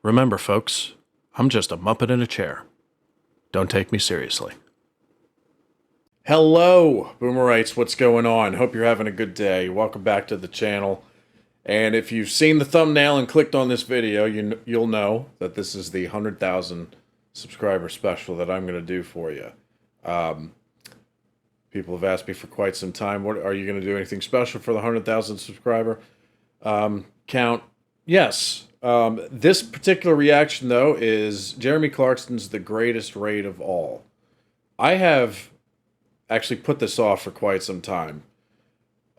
Remember, folks, I'm just a Muppet in a chair. Don't take me seriously. Hello, Boomerites. What's going on? Hope you're having a good day. Welcome back to the channel. And if you've seen the thumbnail and clicked on this video, you'll know that this is the 100,000 subscriber special that I'm going to do for you. People have asked me for quite some time, what are you going to do anything special for the 100,000 subscriber count? Yes. This particular reaction, though, is Jeremy Clarkson's The Greatest Raid of All. I have actually put this off for quite some time.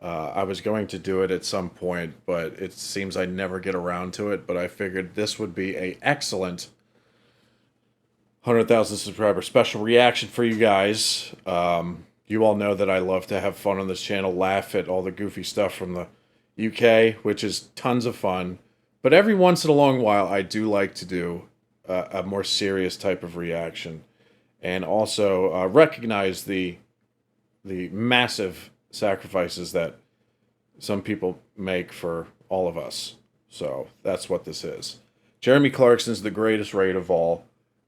I was going to do it at some point, but it seems I never get around to it. But I figured this would be an excellent 100,000 subscriber special reaction for you guys. You all know that I love to have fun on this channel, laugh at all the goofy stuff from the UK, which is tons of fun. But every once in a long while, I do like to do a more serious type of reaction, and also recognize the massive sacrifices that some people make for all of us. So that's what this is. Jeremy Clarkson's The Greatest Raid of All.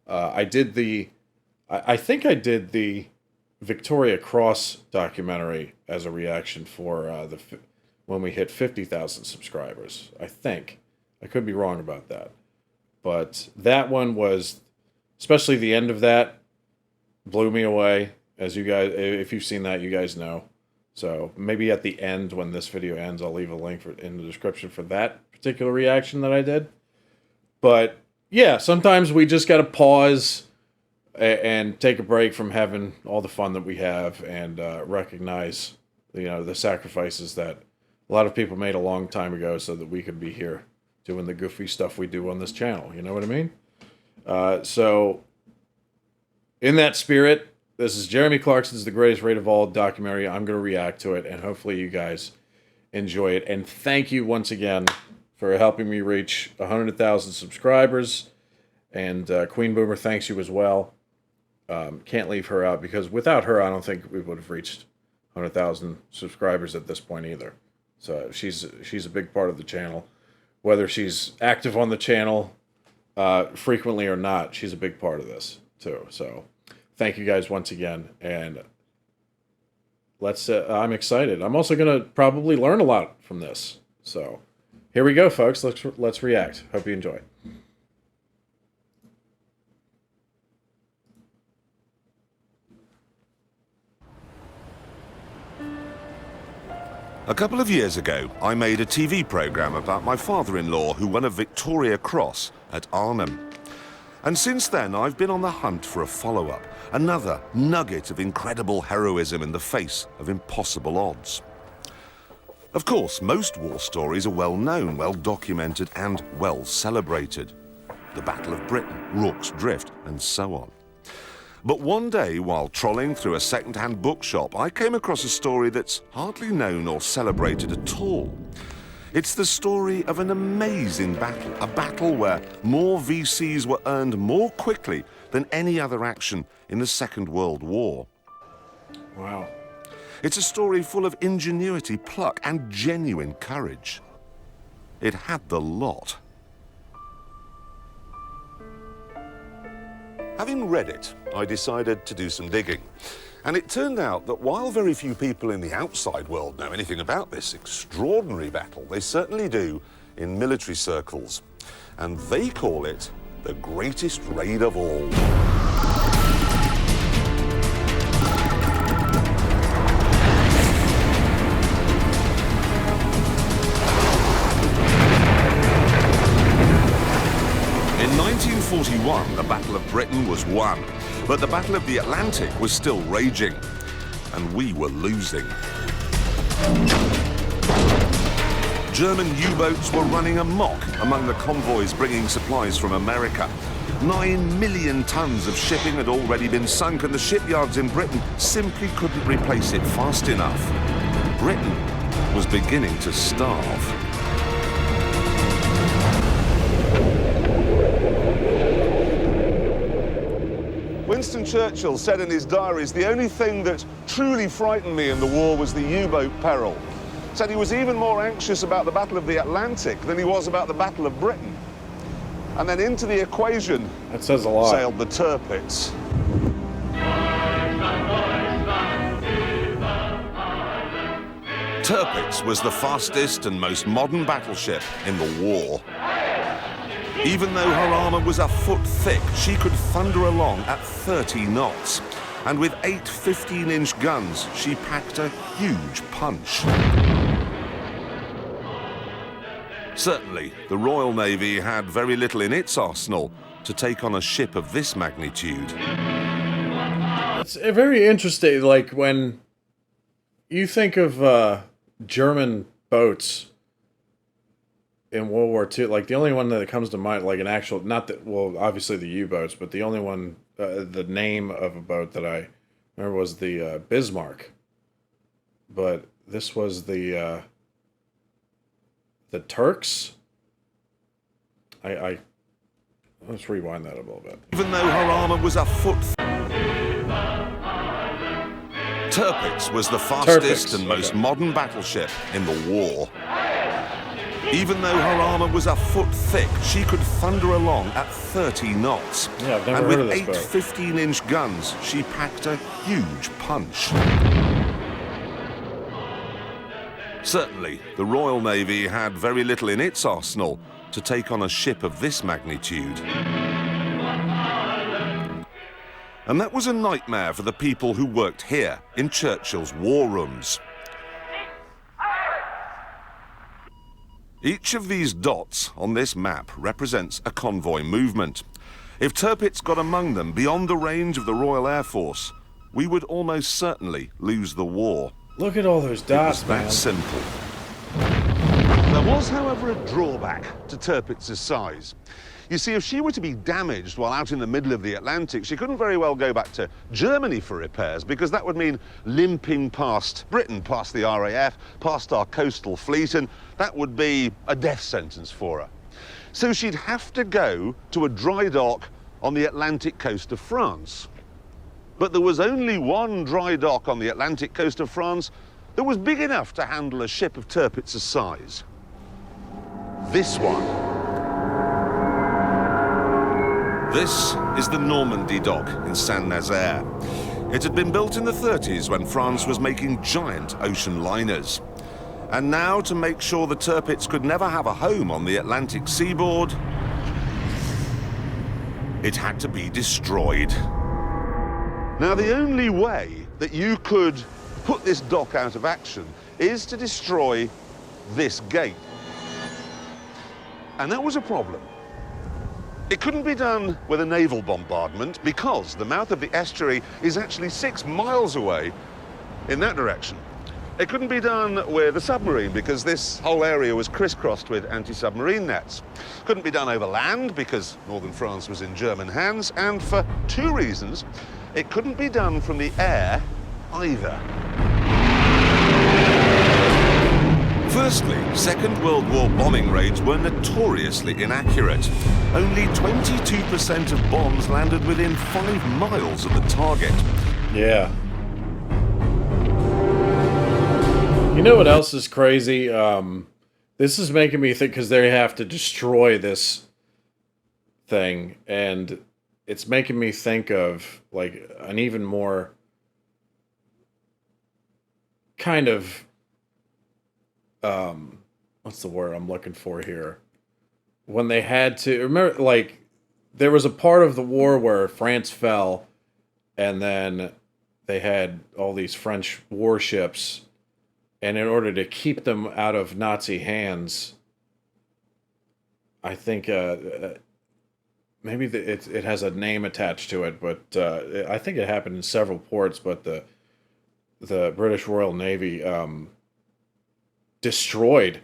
I think I did the Victoria Cross documentary as a reaction for when we hit 50,000 subscribers. I think. I could be wrong about that. But that one was, especially the end of that, blew me away. As you guys, if you've seen that, you guys know. So maybe at the end, when this video ends, I'll leave a link in the description for that particular reaction that I did. But yeah, sometimes we just got to pause and take a break from having all the fun that we have, and recognize, the sacrifices that a lot of people made a long time ago so that we could be here doing the goofy stuff we do on this channel. You know what I mean? So in that spirit, this is Jeremy Clarkson's The Greatest Raid of All documentary. I'm going to react to it, and hopefully you guys enjoy it. And thank you once again for helping me reach 100,000 subscribers. And Queen Boomer thanks you as well. Can't leave her out, because without her, I don't think we would have reached 100,000 subscribers at this point either. So she's a big part of the channel. Whether she's active on the channel frequently or not, she's a big part of this too. So thank you guys once again, and I'm excited. I'm also going to probably learn a lot from this. So here we go, folks. Let's react. Hope you enjoy. A couple of years ago, I made a TV program about my father-in-law who won a Victoria Cross at Arnhem. And since then, I've been on the hunt for a follow-up, another nugget of incredible heroism in the face of impossible odds. Of course, most war stories are well known, well documented, and well celebrated. The Battle of Britain, Rorke's Drift, and so on. But one day, while trolling through a second-hand bookshop, I came across a story that's hardly known or celebrated at all. It's the story of an amazing battle, a battle where more VCs were earned more quickly than any other action in the Second World War. Wow. It's a story full of ingenuity, pluck, and genuine courage. It had the lot. Having read it, I decided to do some digging. And it turned out that while very few people in the outside world know anything about this extraordinary battle, they certainly do in military circles. And they call it the greatest raid of all. In 1941, the Battle of Britain was won, but the Battle of the Atlantic was still raging, and we were losing. German U-boats were running amok among the convoys bringing supplies from America. 9 million tons of shipping had already been sunk, and the shipyards in Britain simply couldn't replace it fast enough. Britain was beginning to starve. Winston Churchill said in his diaries, the only thing that truly frightened me in the war was the U-boat peril. Said he was even more anxious about the Battle of the Atlantic than he was about the Battle of Britain. And then into the equation That says a lot. sailed the Tirpitz. Tirpitz was the fastest and most modern battleship in the war. Even though her armour was a foot thick, she could thunder along at 30 knots. And with 8 15-inch guns, she packed a huge punch. Certainly, the Royal Navy had very little in its arsenal to take on a ship of this magnitude. It's very interesting, like, when you think of German boats in World War II, like, the only one that comes to mind, like, an actual, not that, well, obviously the U-boats, but the only one, the name of a boat that I remember was the Bismarck. But this was the Turks. Let's rewind that a little bit. Even though her armour was a foot Tirpitz was the fastest and most modern battleship in the war. Even though her armour was a foot thick, she could thunder along at 30 knots. Yeah, I've never and heard with of this 8 boat. 15-inch guns, she packed a huge punch. Certainly, the Royal Navy had very little in its arsenal to take on a ship of this magnitude. And that was a nightmare for the people who worked here in Churchill's war rooms. Each of these dots on this map represents a convoy movement. If Tirpitz got among them beyond the range of the Royal Air Force, we would almost certainly lose the war. Look at all those dots, It was man. that simple. There was, however, a drawback to Tirpitz's size. You see, if she were to be damaged while out in the middle of the Atlantic, she couldn't very well go back to Germany for repairs, because that would mean limping past Britain, past the RAF, past our coastal fleet, and that would be a death sentence for her. So she'd have to go to a dry dock on the Atlantic coast of France. But there was only one dry dock on the Atlantic coast of France that was big enough to handle a ship of Tirpitz's size. This one. This is the Normandy dock in Saint-Nazaire. It had been built in the 30s when France was making giant ocean liners. And now, to make sure the Tirpitz could never have a home on the Atlantic seaboard, it had to be destroyed. Now, the only way that you could put this dock out of action is to destroy this gate. And that was a problem. It couldn't be done with a naval bombardment because the mouth of the estuary is actually 6 miles away in that direction. It couldn't be done with a submarine because this whole area was crisscrossed with anti-submarine nets. Couldn't be done over land because northern France was in German hands, and for 2 reasons, it couldn't be done from the air either. Firstly, Second World War bombing raids were notoriously inaccurate. Only 22% of bombs landed within 5 miles of the target. Yeah. You know what else is crazy? This is making me think, because they have to destroy this thing, and it's making me think of, like, an even more kind of, what's the word I'm looking for here? When they had to, remember, like, there was a part of the war where France fell, and then they had all these French warships, and in order to keep them out of Nazi hands, I think maybe it has a name attached to it, but I think it happened in several ports. But the British Royal Navy destroyed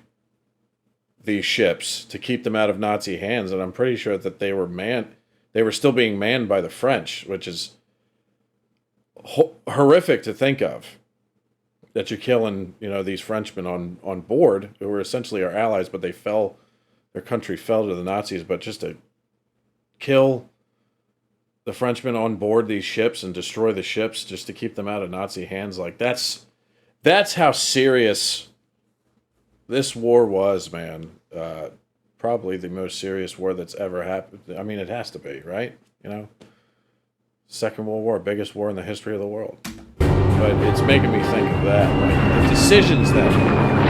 these ships to keep them out of Nazi hands, and I'm pretty sure that they were manned. They were still being manned by the French, which is horrific to think of. That you're killing, you know, these Frenchmen on board who were essentially our allies, but they fell, their country fell to the Nazis. But just to kill the Frenchmen on board these ships and destroy the ships just to keep them out of Nazi hands, like that's how serious this war was, man. probably the most serious war that's ever happened. I mean, it has to be, right? You know, Second World War, biggest war in the history of the world. But it's making me think of that, like the decisions that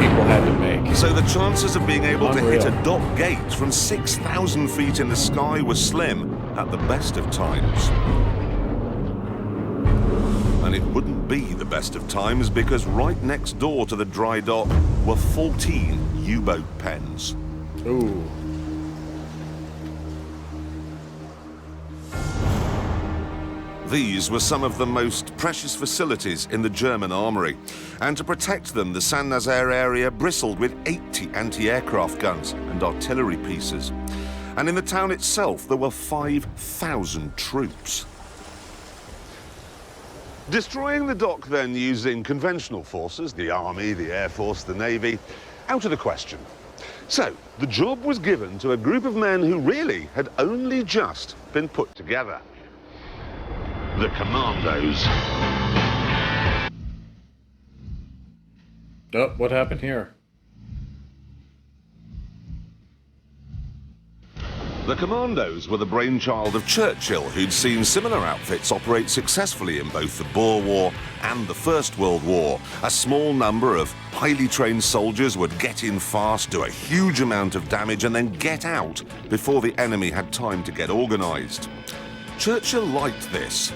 people had to make. So the chances of being able to hit Unreal. a dock gate from 6,000 feet in the sky were slim at the best of times. And it wouldn't be the best of times because right next door to the dry dock were 14 U-boat pens. Ooh. These were some of the most precious facilities in the German armory, and to protect them, the Saint-Nazaire area bristled with 80 anti-aircraft guns and artillery pieces. And in the town itself, there were 5,000 troops. Destroying the dock then using conventional forces, the army, the air force, the navy, out of the question. So, the job was given to a group of men who really had only just been put together. The Commandos. Oh, what happened here? The Commandos were the brainchild of Churchill, who'd seen similar outfits operate successfully in both the Boer War and the First World War. A small number of highly trained soldiers would get in fast, do a huge amount of damage, and then get out before the enemy had time to get organised. Churchill liked this.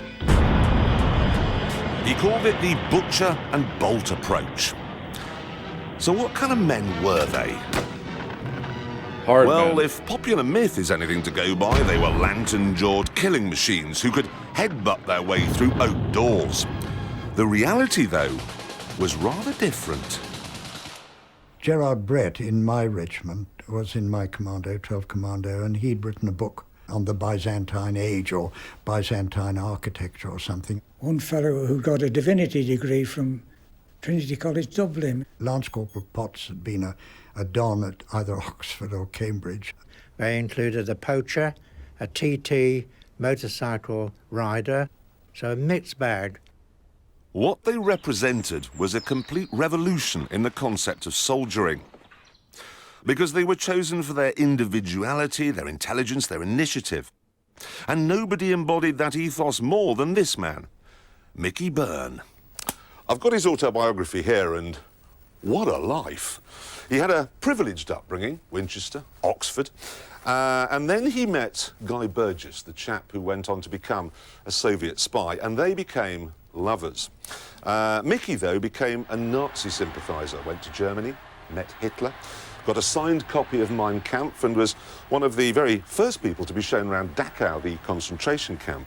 He called it the butcher and bolt approach. So what kind of men were they? Hard Well, men. if popular myth is anything to go by, they were lantern-jawed killing machines who could headbutt their way through oak doors. The reality, though, was rather different. Gerard Brett in my regiment was in my commando, 12 Commando, and he'd written a book on the Byzantine age or Byzantine architecture or something. One fellow who got a divinity degree from Trinity College Dublin. Lance Corporal Potts had been a don at either Oxford or Cambridge. They included a poacher, a TT, motorcycle rider, so a mixed bag. What they represented was a complete revolution in the concept of soldiering. Because they were chosen for their individuality, their intelligence, their initiative. And nobody embodied that ethos more than this man, Mickey Byrne. I've got his autobiography here, and what a life. He had a privileged upbringing, Winchester, Oxford, and then he met Guy Burgess, the chap who went on to become a Soviet spy, and they became lovers. Mickey, though, became a Nazi sympathiser, went to Germany, met Hitler, got a signed copy of Mein Kampf, and was one of the very first people to be shown around Dachau, the concentration camp.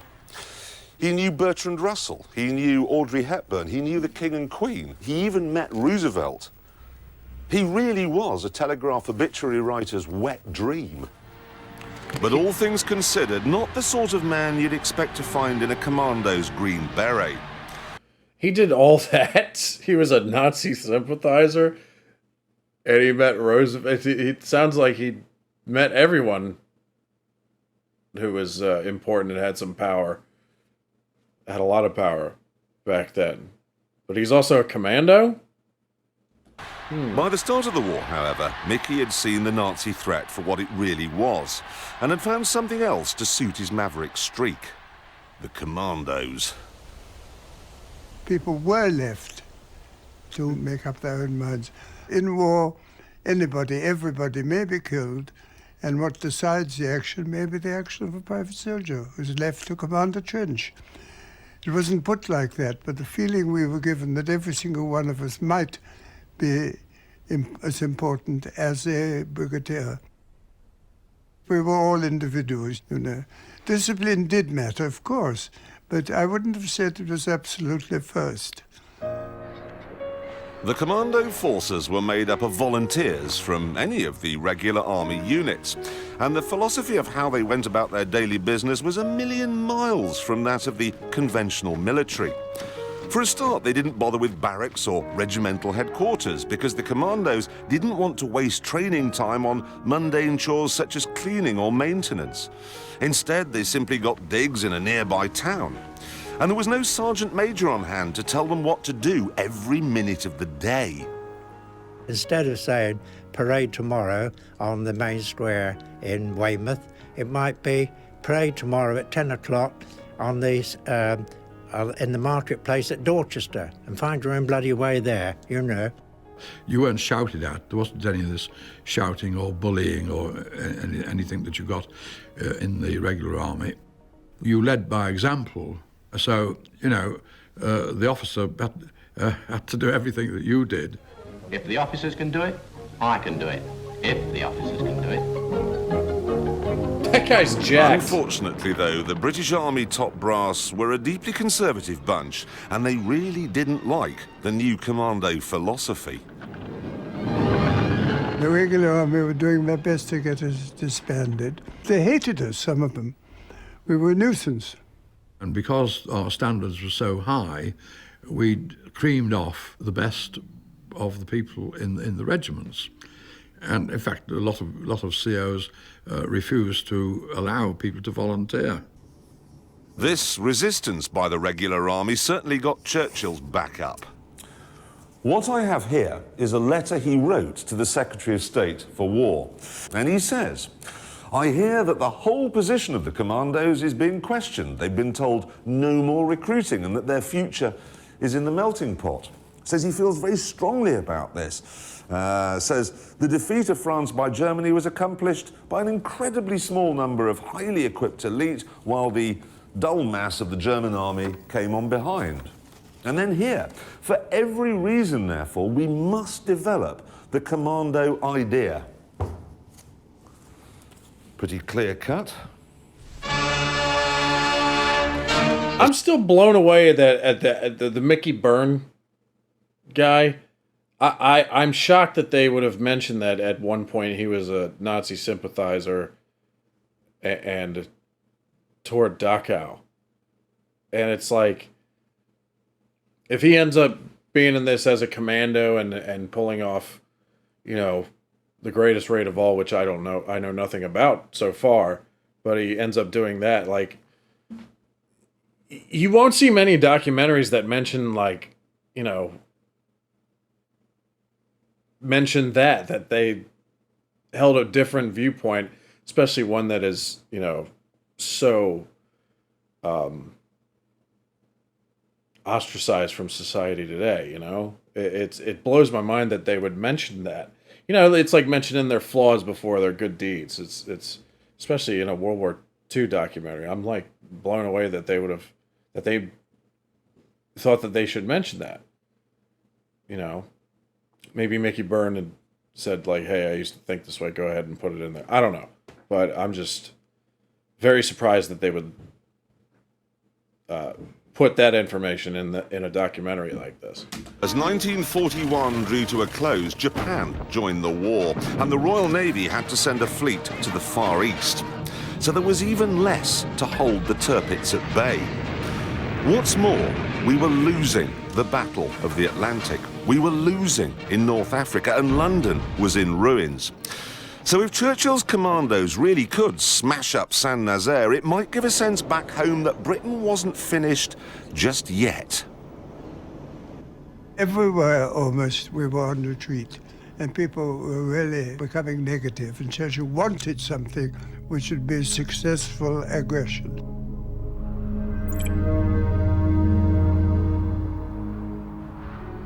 He knew Bertrand Russell, he knew Audrey Hepburn, he knew the King and Queen, he even met Roosevelt. He really was a Telegraph obituary writer's wet dream. But all things considered, not the sort of man you'd expect to find in a commando's green beret. He did all that. He was a Nazi sympathizer, and he met Roosevelt. It sounds like he met everyone who was important and had some power. Had a lot of power back then. But he's also a commando? By the start of the war, however, Mickey had seen the Nazi threat for what it really was, and had found something else to suit his maverick streak. The Commandos. People were left to make up their own minds. In war, anybody, everybody may be killed, and what decides the action may be the action of a private soldier who's left to command a trench. It wasn't put like that, but the feeling we were given that every single one of us might be as important as a brigadier. We were all individuals, you know. Discipline did matter, of course, but I wouldn't have said it was absolutely first. The commando forces were made up of volunteers from any of the regular army units, and the philosophy of how they went about their daily business was a million miles from that of the conventional military. For a start, they didn't bother with barracks or regimental headquarters because the commandos didn't want to waste training time on mundane chores such as cleaning or maintenance. Instead, they simply got digs in a nearby town. And there was no sergeant major on hand to tell them what to do every minute of the day. Instead of saying, parade tomorrow on the main square in Weymouth. It might be parade tomorrow at 10 o'clock on these, in the marketplace at Dorchester, and find your own bloody way there, you know. You weren't shouted at. There wasn't any of this shouting or bullying or anything that you got in the regular army. You led by example. So, you know, the officer had to do everything that you did. If the officers can do it, I can do it. If the officers can do it. That guy's jacked. Unfortunately, though, the British Army top brass were a deeply conservative bunch, and they really didn't like the new commando philosophy. The regular army were doing their best to get us disbanded. They hated us, some of them. We were a nuisance. And because our standards were so high, we'd creamed off the best of the people in the regiments. And in fact, a lot of COs refused to allow people to volunteer. This resistance by the regular army certainly got Churchill's back up. What I have here is a letter he wrote to the Secretary of State for War. And he says, I hear that the whole position of the commandos is being questioned. They've been told no more recruiting and that their future is in the melting pot. Says he feels very strongly about this. Says the defeat of France by Germany was accomplished by an incredibly small number of highly equipped elite, while the dull mass of the German army came on behind. And then here, for every reason, therefore, we must develop the commando idea. Pretty clear cut. I'm still blown away at the Mickey Byrne guy. I'm shocked that they would have mentioned that at one point he was a Nazi sympathizer and toward Dachau. And it's like, if he ends up being in this as a commando and pulling off, you know, the greatest raid of all, which I know nothing about so far, but he ends up doing that, like, you won't see many documentaries that mention, like, you know, that they held a different viewpoint, especially one that is, you know, so ostracized from society today. You know, it blows my mind that they would mention that. You know, it's like mentioning their flaws before their good deeds. It's especially in a World War II documentary. I'm like blown away that they thought that they should mention that. You know, maybe Mickey Byrne had said, like, hey, I used to think this way, go ahead and put it in there. I don't know. But I'm just very surprised that they would put that information in a documentary like this. As 1941 drew to a close, Japan joined the war, and the Royal Navy had to send a fleet to the Far East. So there was even less to hold the Tirpitz at bay. What's more, we were losing the Battle of the Atlantic. We were losing in North Africa, and London was in ruins. So if Churchill's commandos really could smash up Saint-Nazaire, it might give a sense back home that Britain wasn't finished just yet. Everywhere almost we were on retreat, and people were really becoming negative, and Churchill wanted something which would be successful aggression.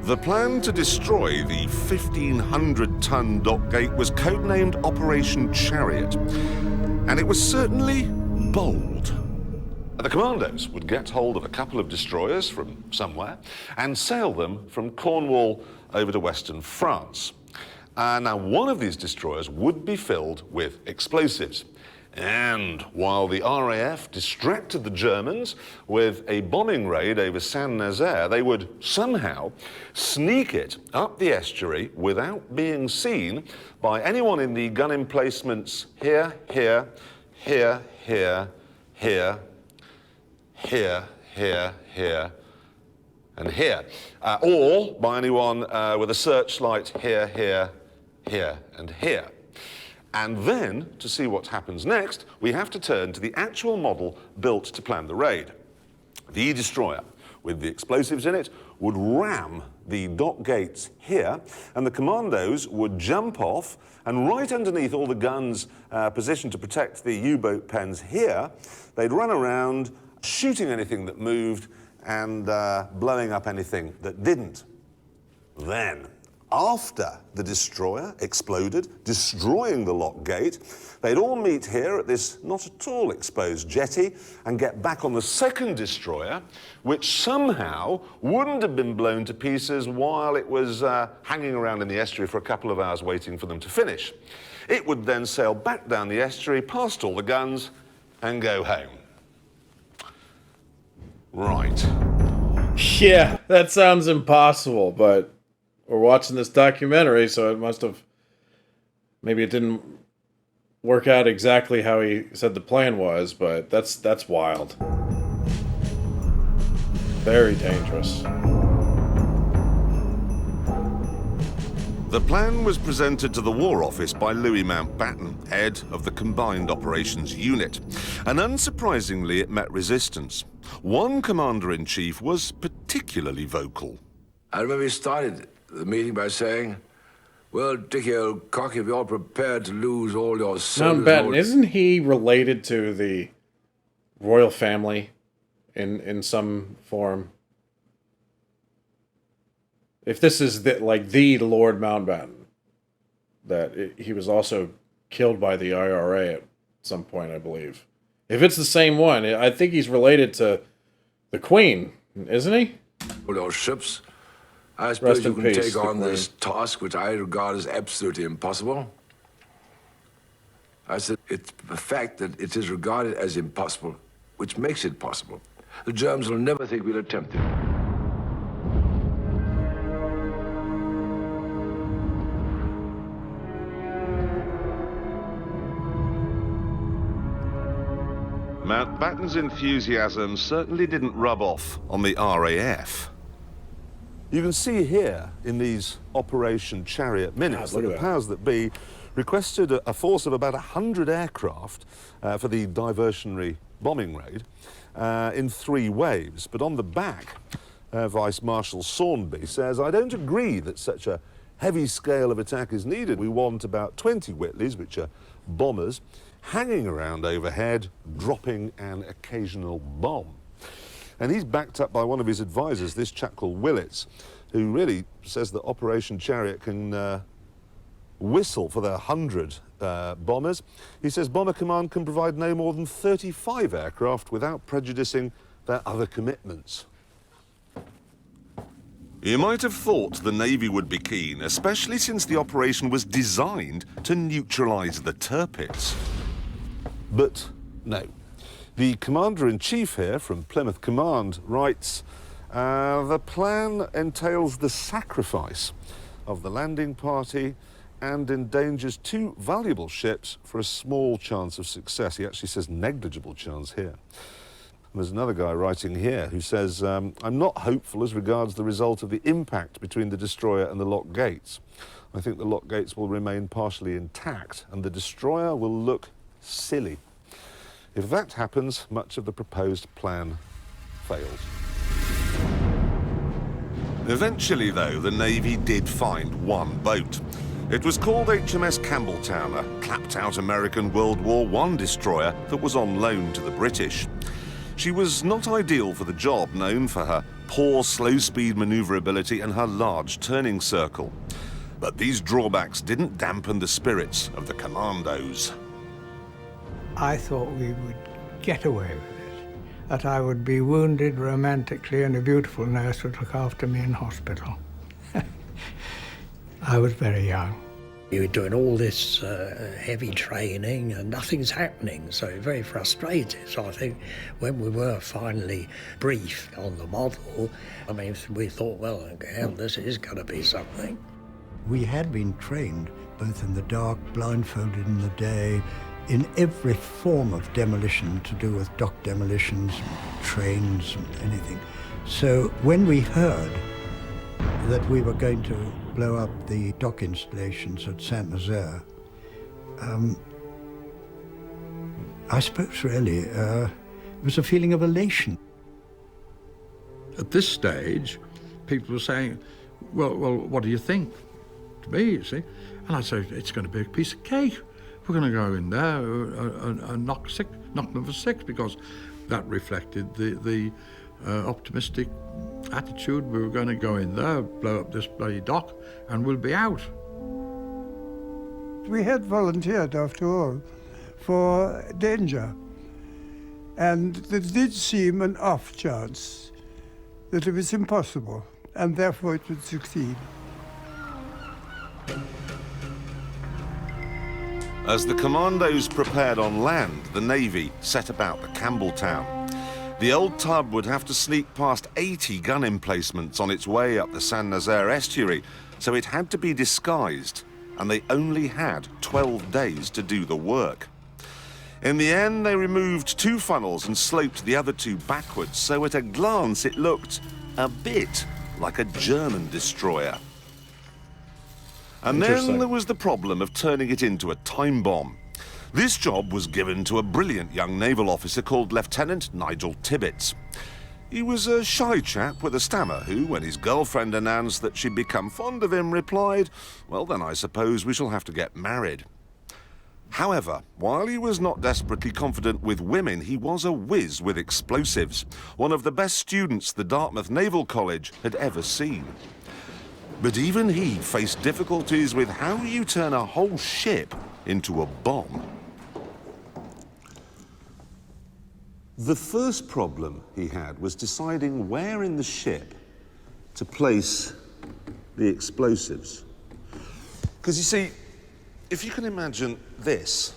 The plan to destroy the 1,500-ton dock gate was codenamed Operation Chariot, and it was certainly bold. The commandos would get hold of a couple of destroyers from somewhere and sail them from Cornwall over to western France. Now, one of these destroyers would be filled with explosives. And while the RAF distracted the Germans with a bombing raid over Saint-Nazaire, they would somehow sneak it up the estuary without being seen by anyone in the gun emplacements here, here, here, here, here, here, here, here, and here. Or by anyone with a searchlight here, here, here, and here. And then, to see what happens next, we have to turn to the actual model built to plan the raid. The destroyer, with the explosives in it, would ram the dock gates here, and the commandos would jump off, and right underneath all the guns positioned to protect the U-boat pens here, they'd run around shooting anything that moved and blowing up anything that didn't. Then, after the destroyer exploded, destroying the lock gate, they'd all meet here at this not at all exposed jetty and get back on the second destroyer, which somehow wouldn't have been blown to pieces while it was hanging around in the estuary for a couple of hours waiting for them to finish. It would then sail back down the estuary, past all the guns, and go home. Right. Yeah, that sounds impossible, but we're watching this documentary, so it must have... Maybe it didn't work out exactly how he said the plan was, but that's wild. Very dangerous. The plan was presented to the War Office by Louis Mountbatten, head of the Combined Operations Unit. And unsurprisingly, it met resistance. One commander-in-chief was particularly vocal. I remember he started the meeting by saying, "Well, Dickie, old cock, if you're prepared to lose all your soldiers..." Mountbatten, isn't he related to the royal family in some form? If this is the Lord Mountbatten, he was also killed by the IRA at some point, I believe. If it's the same one, I think he's related to the Queen, isn't he? All your ships. I suppose you can take on this task, which I regard as absolutely impossible. I said, it's the fact that it is regarded as impossible, which makes it possible. The Germans will never think we'll attempt it. Mountbatten's enthusiasm certainly didn't rub off on the RAF. You can see here in these Operation Chariot minutes that the powers that be requested a force of about 100 aircraft for the diversionary bombing raid in 3 waves. But on the back, Vice Marshal Saunby says, "I don't agree that such a heavy scale of attack is needed. We want about 20 Whitleys, which are bombers, hanging around overhead, dropping an occasional bomb." And he's backed up by one of his advisors, this chap called Willits, who really says that Operation Chariot can whistle for their 100 bombers. He says Bomber Command can provide no more than 35 aircraft without prejudicing their other commitments. You might have thought the Navy would be keen, especially since the operation was designed to neutralise the Tirpitz. But no. The Commander-in-Chief here from Plymouth Command writes, the plan entails the sacrifice of the landing party and endangers 2 valuable ships for a small chance of success. He actually says negligible chance here. And there's another guy writing here who says, I'm not hopeful as regards the result of the impact between the destroyer and the lock gates. I think the lock gates will remain partially intact and the destroyer will look silly. If that happens, much of the proposed plan fails. Eventually, though, the Navy did find one boat. It was called HMS Campbelltown, a clapped-out American World War I destroyer that was on loan to the British. She was not ideal for the job, known for her poor slow-speed manoeuvrability and her large turning circle. But these drawbacks didn't dampen the spirits of the commandos. I thought we would get away with it, that I would be wounded romantically and a beautiful nurse would look after me in hospital. I was very young. You were doing all this heavy training and nothing's happening, so very frustrated. So I think when we were finally briefed on the model, I mean, we thought, well, hell, this is going to be something. We had been trained, both in the dark, blindfolded in the day, in every form of demolition to do with dock demolitions, trains, anything. So when we heard that we were going to blow up the dock installations at Saint-Nazaire, I suppose really it was a feeling of elation. At this stage, people were saying, well, what do you think? To me, you see. And I said, it's going to be a piece of cake. We're going to go in there and knock them for six, because that reflected the optimistic attitude. We were going to go in there, blow up this bloody dock, and we'll be out. We had volunteered, after all, for danger. And it did seem an off chance that it was impossible, and therefore it would succeed. As the commandos prepared on land, the Navy set about the Campbelltown. The old tub would have to sneak past 80 gun emplacements on its way up the Saint-Nazaire estuary, so it had to be disguised, and they only had 12 days to do the work. In the end, they removed 2 funnels and sloped the other 2 backwards, so at a glance it looked a bit like a German destroyer. And then there was the problem of turning it into a time bomb. This job was given to a brilliant young naval officer called Lieutenant Nigel Tibbets. He was a shy chap with a stammer who, when his girlfriend announced that she'd become fond of him, replied, "Well, then I suppose we shall have to get married." However, while he was not desperately confident with women, he was a whiz with explosives, one of the best students the Dartmouth Naval College had ever seen. But even he faced difficulties with how you turn a whole ship into a bomb. The first problem he had was deciding where in the ship to place the explosives. Because you see, if you can imagine, this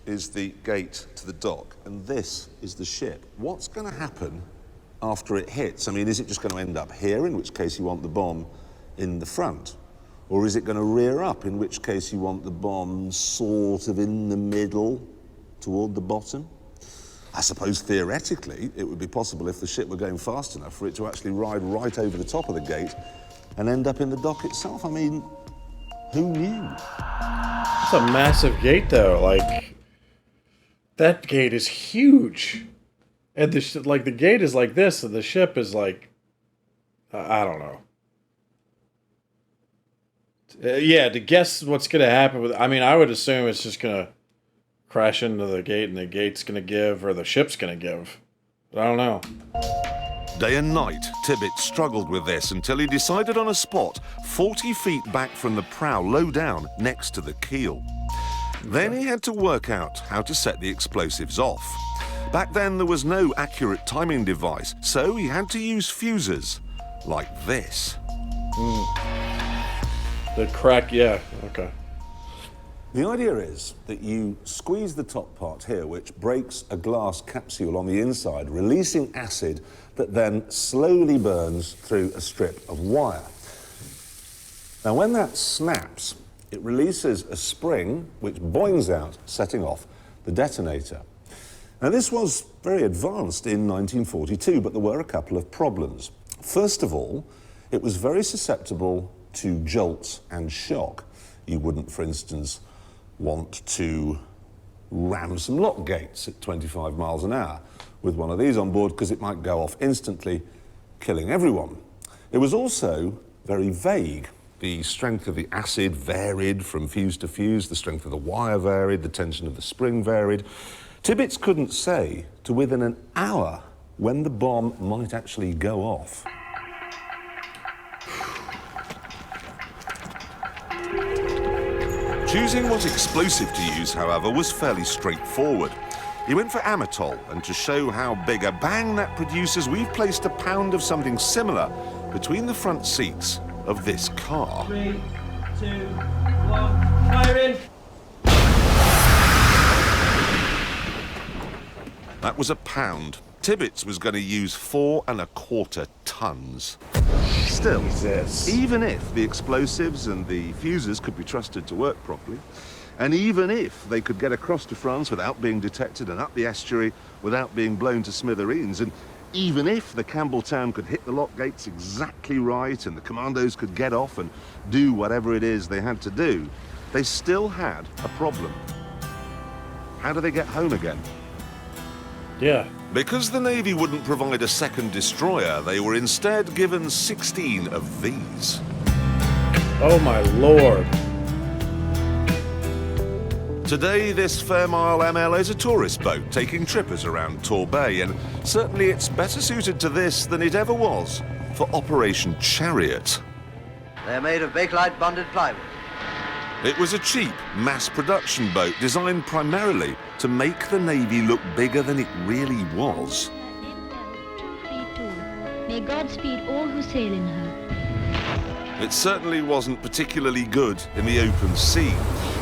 is the gate to the dock and this is the ship. What's going to happen after it hits? I mean, is it just going to end up here, in which case you want the bomb in the front? Or is it going to rear up, in which case you want the bomb sort of in the middle, toward the bottom? I suppose theoretically it would be possible, if the ship were going fast enough, for it to actually ride right over the top of the gate and end up in the dock itself. I mean, who knew? It's a massive gate, though. Like, that gate is huge. And the gate is like this, and the ship is like, I don't know. Yeah, to guess what's going to happen with... I mean, I would assume it's just going to crash into the gate, and the gate's going to give, or the ship's going to give. But I don't know. Day and night, Tibbet struggled with this until he decided on a spot 40 feet back from the prow, low down, next to the keel. Then he had to work out how to set the explosives off. Back then, there was no accurate timing device, so he had to use fuses, like this. The crack, yeah, okay. The idea is that you squeeze the top part here, which breaks a glass capsule on the inside, releasing acid that then slowly burns through a strip of wire. Now, when that snaps, it releases a spring which boings out, setting off the detonator. Now, this was very advanced in 1942, but there were a couple of problems. First of all, it was very susceptible to jolts and shock. You wouldn't, for instance, want to ram some lock gates at 25 miles an hour with one of these on board, because it might go off instantly, killing everyone. It was also very vague. The strength of the acid varied from fuse to fuse, the strength of the wire varied, the tension of the spring varied. Tibbets couldn't say to within an hour when the bomb might actually go off. Choosing what explosive to use, however, was fairly straightforward. He went for amatol, and to show how big a bang that produces, we've placed a pound of something similar between the front seats of this car. 3, 2, 1, fire in! That was a pound. Tibbets was going to use 4 1/4 tons. Still, even if the explosives and the fuses could be trusted to work properly, and even if they could get across to France without being detected and up the estuary without being blown to smithereens, and even if the Campbelltown could hit the lock gates exactly right and the commandos could get off and do whatever it is they had to do, they still had a problem. How do they get home again? Yeah. Because the Navy wouldn't provide a second destroyer, they were instead given 16 of these. Oh my lord. Today, this Fairmile ML is a tourist boat taking trippers around Torbay, and certainly it's better suited to this than it ever was for Operation Chariot. They're made of Bakelite bonded plywood. It was a cheap, mass-production boat designed primarily to make the Navy look bigger than it really was. May God speed all who sail in her. It certainly wasn't particularly good in the open sea.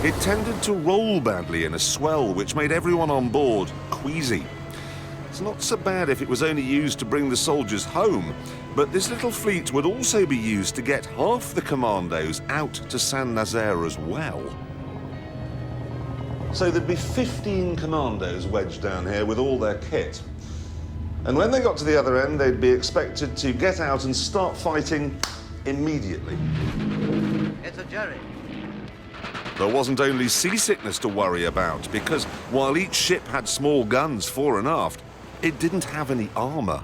It tended to roll badly in a swell, which made everyone on board queasy. It's not so bad if it was only used to bring the soldiers home, but this little fleet would also be used to get half the commandos out to Saint-Nazaire as well. So there'd be 15 commandos wedged down here with all their kit. And when they got to the other end, they'd be expected to get out and start fighting immediately. It's a jerry. There wasn't only seasickness to worry about, because while each ship had small guns fore and aft, it didn't have any armour.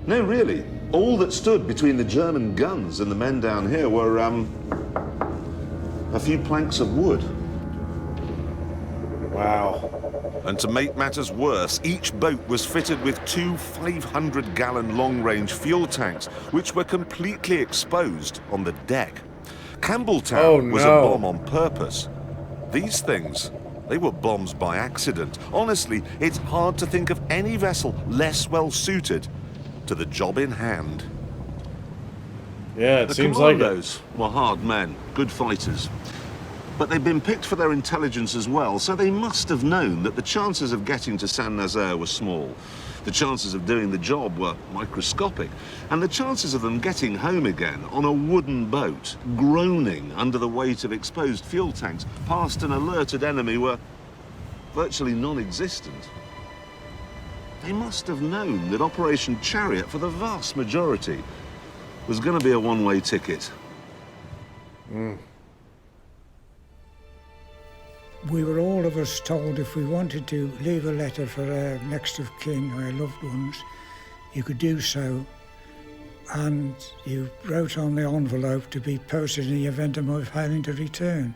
No, really. All that stood between the German guns and the men down here were, a few planks of wood. Wow. And to make matters worse, each boat was fitted with 2 500-gallon long-range fuel tanks, which were completely exposed on the deck. Campbelltown was a bomb on purpose. These things, they were bombs by accident. Honestly, it's hard to think of any vessel less well-suited to the job in hand. Yeah, it seems like it. The commandos were hard men, good fighters. But they'd been picked for their intelligence as well, so they must have known that the chances of getting to Saint-Nazaire were small. The chances of doing the job were microscopic, and the chances of them getting home again on a wooden boat, groaning under the weight of exposed fuel tanks past an alerted enemy, were virtually non-existent. They must have known that Operation Chariot, for the vast majority, was going to be a one-way ticket. We were all of us told if we wanted to leave a letter for our next of kin or our loved ones, you could do so, and you wrote on the envelope to be posted in the event of my failing to return.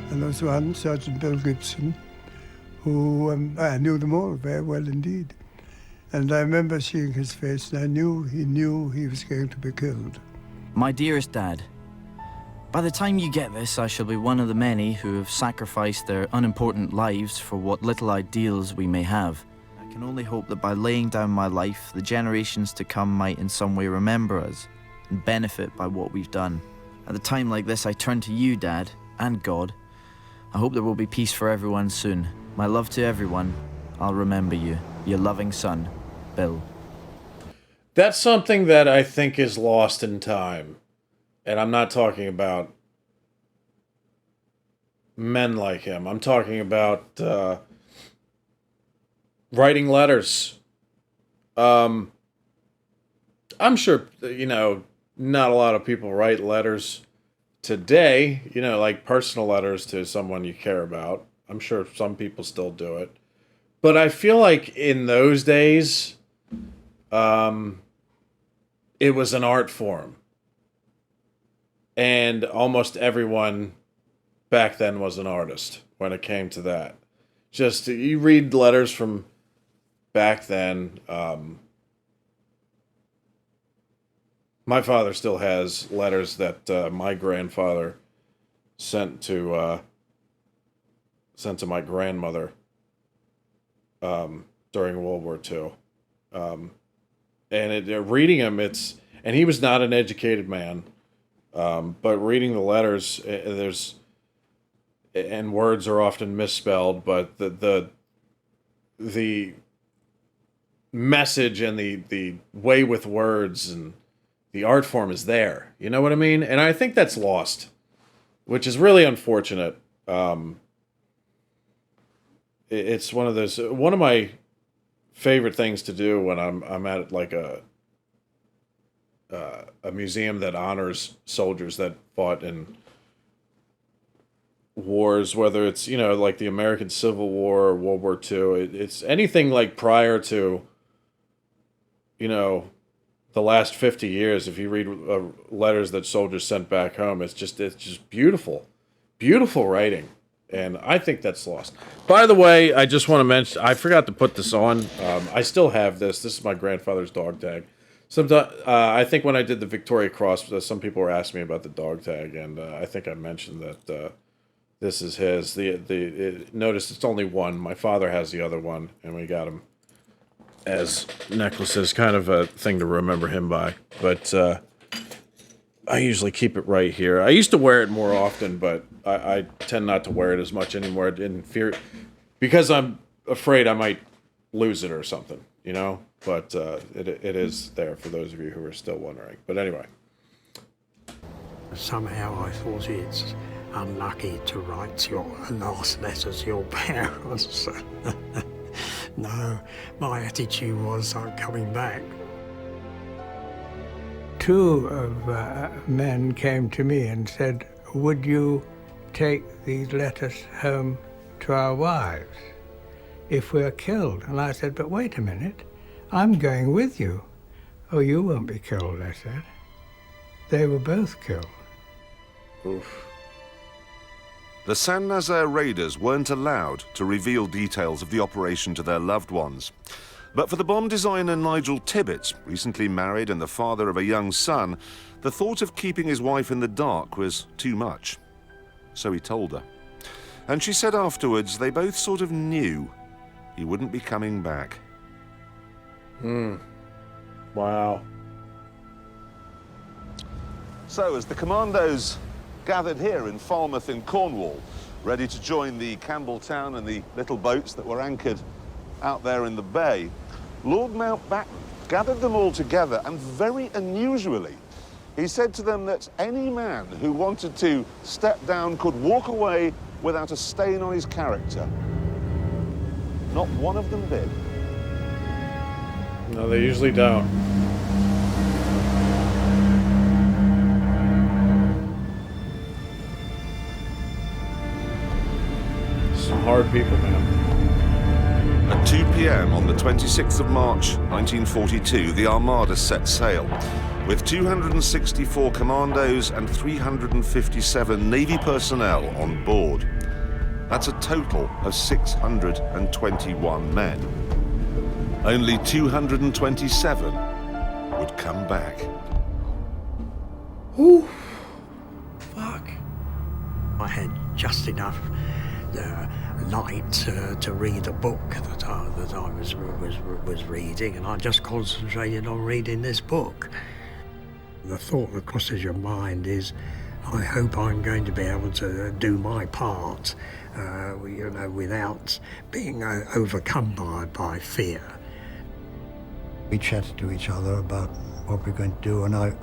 And there was one, Sergeant Bill Gibson, who I knew them all very well indeed. And I remember seeing his face, and I knew he was going to be killed. My dearest Dad, by the time you get this, I shall be one of the many who have sacrificed their unimportant lives for what little ideals we may have. I can only hope that by laying down my life, the generations to come might in some way remember us and benefit by what we've done. At a time like this, I turn to you, Dad, and God. I hope there will be peace for everyone soon. My love to everyone. I'll remember you. Your loving son, Bill. That's something that I think is lost in time. And I'm not talking about men like him. I'm talking about writing letters. I'm sure, not a lot of people write letters today, like personal letters to someone you care about. I'm sure some people still do it. But I feel like in those days, it was an art form. And almost everyone back then was an artist when it came to that. Just, you read letters from back then. My father still has letters that my grandfather sent to my grandmother during World War II. And reading them, and he was not an educated man. But reading the letters, and words are often misspelled, but the message and the way with words and the art form is there. You know what I mean? And I think that's lost, which is really unfortunate. It's one of my favorite things to do when I'm at like a museum that honors soldiers that fought in wars, whether it's, you know, like the American Civil War or World War II. It's anything like prior to, you know, the last 50 years. If you read letters that soldiers sent back home, it's just beautiful, beautiful writing. And I think that's lost. By the way, I just want to mention, I forgot to put this on. I still have this. This is my grandfather's dog tag. Sometimes, I think when I did the Victoria Cross, some people were asking me about the dog tag, and I think I mentioned that this is his. Notice it's only one. My father has the other one, and we got him as necklaces, kind of a thing to remember him by. But I usually keep it right here. I used to wear it more often, but I tend not to wear it as much anymore in fear, because I'm afraid I might lose it or something, you know? But it is there for those of you who are still wondering. But anyway. Somehow I thought it's unlucky to write your last letter to your parents. No, my attitude was I'm coming back. Two of men came to me and said, would you take these letters home to our wives if we're killed? And I said, but wait a minute, I'm going with you. Oh, you won't be killed, they said. They were both killed. Oof. The Saint-Nazaire raiders weren't allowed to reveal details of the operation to their loved ones. But for the bomb designer Nigel Tibbets, recently married and the father of a young son, the thought of keeping his wife in the dark was too much. So he told her. And she said afterwards they both sort of knew he wouldn't be coming back. Wow. So as the commandos gathered here in Falmouth in Cornwall, ready to join the Campbelltown and the little boats that were anchored out there in the bay, Lord Mountbatten gathered them all together, and very unusually, he said to them that any man who wanted to step down could walk away without a stain on his character. Not one of them did. No, they usually don't. Some hard people, man. At 2 p.m. on the 26th of March, 1942, the Armada set sail, with 264 commandos and 357 Navy personnel on board. That's a total of 621 men. Only 227 would come back. Whew. Fuck. I had just enough light to read a book that I was reading, and I just concentrated on reading this book. The thought that crosses your mind is, I hope I'm going to be able to do my part, you know, without being overcome by fear. We chatted to each other about what we're going to do, and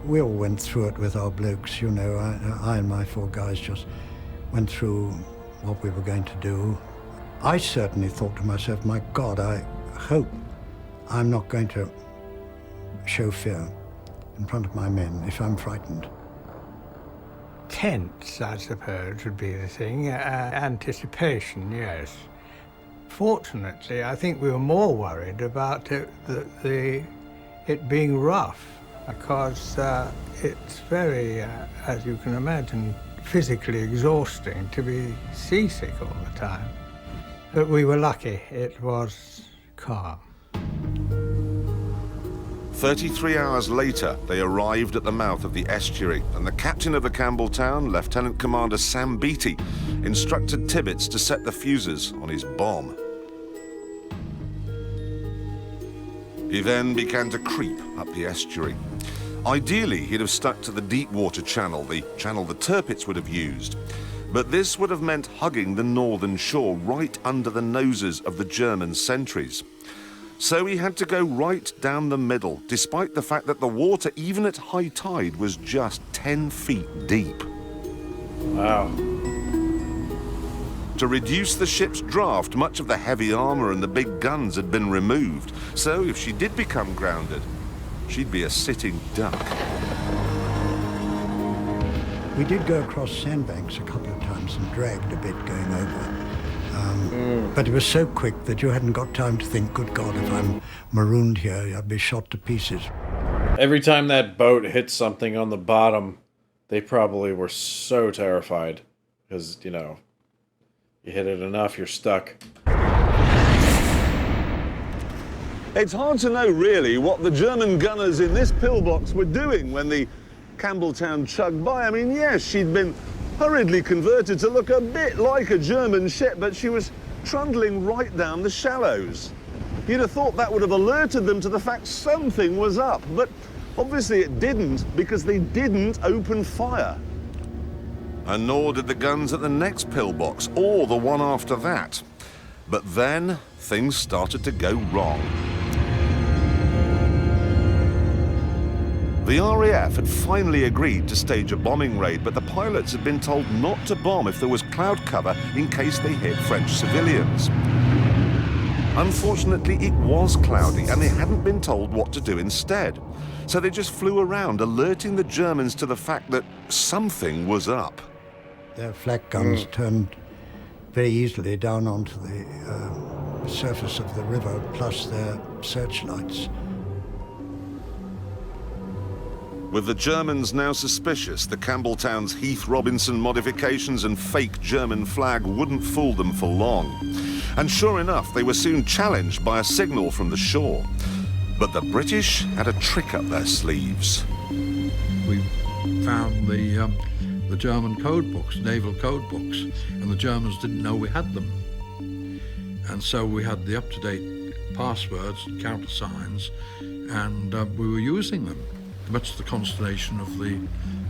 we all went through it with our blokes, you know. I and my four guys just went through what we were going to do. I certainly thought to myself, my God, I hope I'm not going to show fear in front of my men if I'm frightened. Tense, I suppose, would be the thing. Anticipation, yes. Fortunately, I think we were more worried about it being rough, because it's very, as you can imagine, physically exhausting to be seasick all the time. But we were lucky. It was calm. 33 hours later, they arrived at the mouth of the estuary, and the captain of the Campbelltown, Lieutenant Commander Sam Beattie, instructed Tibbets to set the fuses on his bomb. He then began to creep up the estuary. Ideally, he'd have stuck to the deep water channel, the channel the Tirpitz would have used. But this would have meant hugging the northern shore right under the noses of the German sentries. So he had to go right down the middle, despite the fact that the water, even at high tide, was just 10 feet deep. Wow. To reduce the ship's draft, much of the heavy armor and the big guns had been removed. So if she did become grounded, she'd be a sitting duck. We did go across sandbanks a couple of times sometimes and dragged a bit going over. But it was so quick that you hadn't got time to think, good God, if I'm marooned here, I'd be shot to pieces. Every time that boat hit something on the bottom, they probably were so terrified. Because, you know, you hit it enough, you're stuck. It's hard to know, really, what the German gunners in this pillbox were doing when the Campbelltown chugged by. I mean, yes, she'd been hurriedly converted to look a bit like a German ship, but she was trundling right down the shallows. You'd have thought that would have alerted them to the fact something was up, but obviously it didn't, because they didn't open fire. And nor did the guns at the next pillbox, or the one after that. But then, things started to go wrong. The RAF had finally agreed to stage a bombing raid, but the pilots had been told not to bomb if there was cloud cover in case they hit French civilians. Unfortunately, it was cloudy, and they hadn't been told what to do instead. So they just flew around, alerting the Germans to the fact that something was up. Their flak guns turned very easily down onto the surface of the river, plus their searchlights. With the Germans now suspicious, the Campbelltown's Heath Robinson modifications and fake German flag wouldn't fool them for long. And sure enough, they were soon challenged by a signal from the shore. But the British had a trick up their sleeves. We found the German code books, naval code books, and the Germans didn't know we had them. And so we had the up-to-date passwords and countersigns, and we were using them, much to the consternation of the